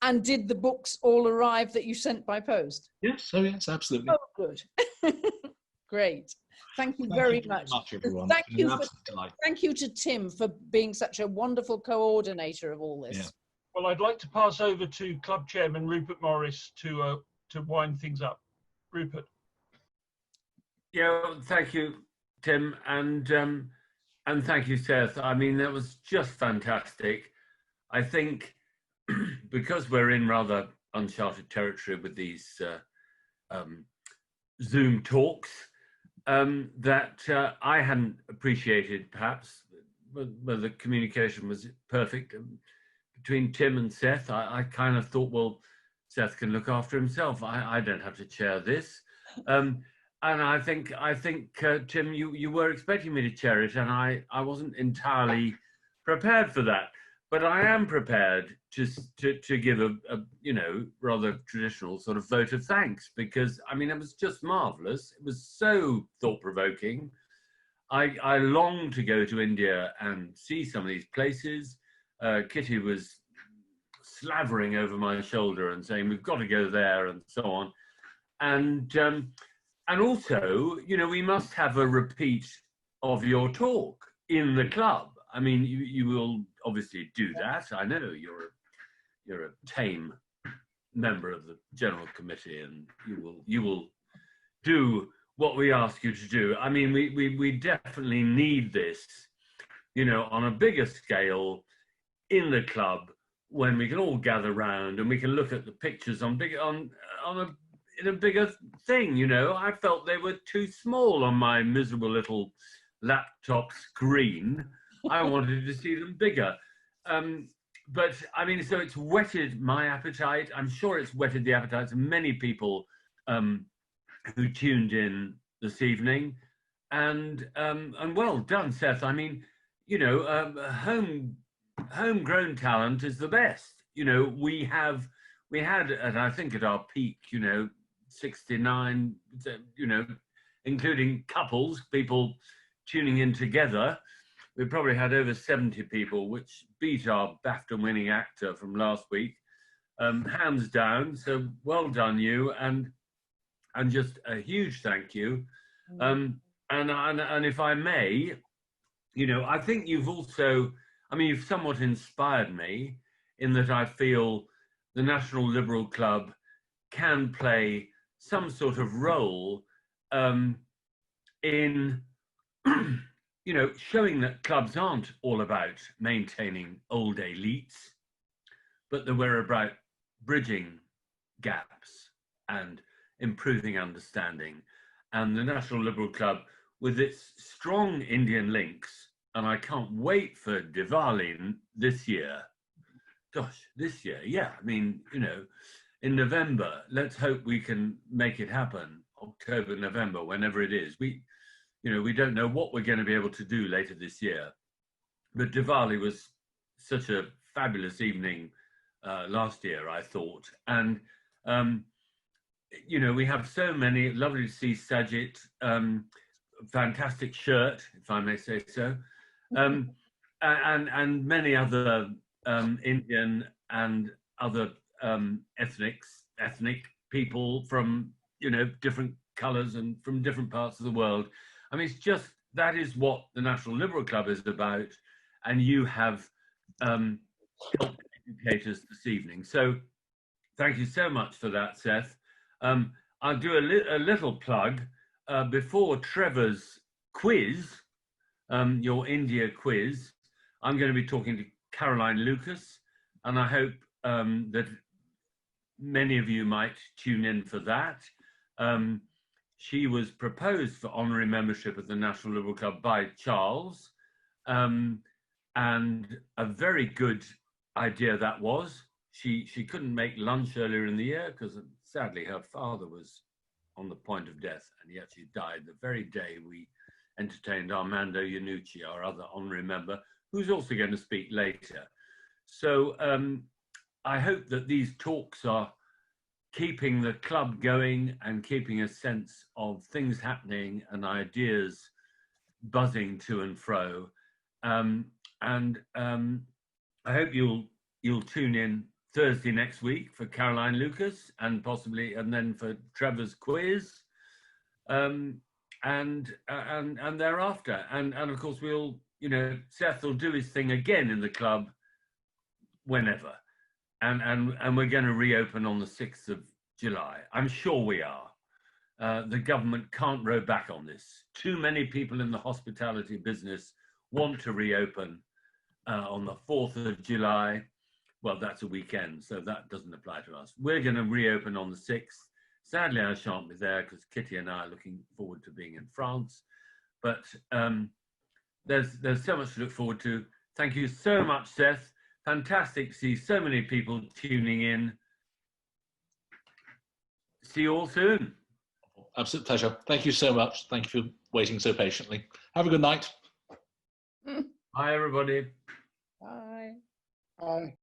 And did the books all arrive that you sent by post? Yes, oh yes, absolutely. Oh, good. Great. Thank you very much. Everyone. Thank you to Tim for being such a wonderful coordinator of all this. Yeah. Well, I'd like to pass over to Club Chairman Rupert Morris to wind things up. Rupert. Yeah, thank you, Tim, and thank you, Seth. I mean, that was just fantastic. I think because we're in rather uncharted territory with these Zoom talks, that I hadn't appreciated, perhaps, whether the communication was perfect between Tim and Seth. I kind of thought, well, Seth can look after himself. I don't have to chair this. And I think Tim, you were expecting me to chair it, and I wasn't entirely prepared for that. But I am prepared to give a rather traditional sort of vote of thanks, because I mean, it was just marvelous. It was so thought-provoking. I long to go to India and see some of these places. Kitty was slavering over my shoulder and saying, we've got to go there and so on. And also, you know, we must have a repeat of your talk in the club. I mean, you will obviously do that. I know you're a tame member of the General Committee, and you will do what we ask you to do. I mean, we definitely need this, you know, on a bigger scale in the club, when we can all gather round and we can look at the pictures in a bigger thing. You know, I felt they were too small on my miserable little laptop screen. I wanted to see them bigger. But I mean, so it's whetted my appetite. I'm sure it's whetted the appetites of many people who tuned in this evening. And well done, Seth. I mean, you know, homegrown talent is the best. You know, we had, and I think at our peak, you know, 69, you know, including couples, people tuning in together. We probably had over 70 people, which beat our BAFTA-winning actor from last week, hands down. So well done, you, and just a huge thank you. And if I may, you know, I think you've also, I mean, you've somewhat inspired me in that I feel the National Liberal Club can play some sort of role in you know, showing that clubs aren't all about maintaining old elites, but that we're about bridging gaps and improving understanding. And the National Liberal Club, with its strong Indian links, and I can't wait for Diwali this year. Gosh, this year, yeah. I mean, you know, in November, let's hope we can make it happen. October, November, whenever it is. You know, we don't know what we're going to be able to do later this year. But Diwali was such a fabulous evening last year, I thought. And, you know, we have so many, lovely to see Sajid. fantastic shirt, if I may say so, and many other Indian and other ethnic people from, you know, different colours and from different parts of the world. I mean, it's just, that is what the National Liberal Club is about, and you have helped educators this evening. So thank you so much for that, Seth. I'll do a little plug before Trevor's quiz, your India quiz. I'm going to be talking to Caroline Lucas, and I hope that many of you might tune in for that. She was proposed for honorary membership of the National Liberal Club by Charles, and a very good idea that was. She couldn't make lunch earlier in the year because sadly her father was on the point of death, and yet she died the very day we entertained Armando Iannucci, our other honorary member, who's also going to speak later. So I hope that these talks are keeping the club going and keeping a sense of things happening and ideas buzzing to and fro. I hope you'll tune in Thursday next week for Caroline Lucas, and possibly, and then for Trevor's quiz, and thereafter, and of course we'll, you know, Seth will do his thing again in the club whenever, and we're going to reopen on the 6th of July. I'm sure we are. The government can't row back on this. Too many people in the hospitality business want to reopen on the 4th of July. Well, that's a weekend, so that doesn't apply to us. We're going to reopen on the 6th. Sadly, I shan't be there because Kitty and I are looking forward to being in France. But there's so much to look forward to. Thank you so much, Seth. Fantastic to see so many people tuning in. See you all soon. Absolute pleasure. Thank you so much. Thank you for waiting so patiently. Have a good night. Bye, everybody. Bye. Bye.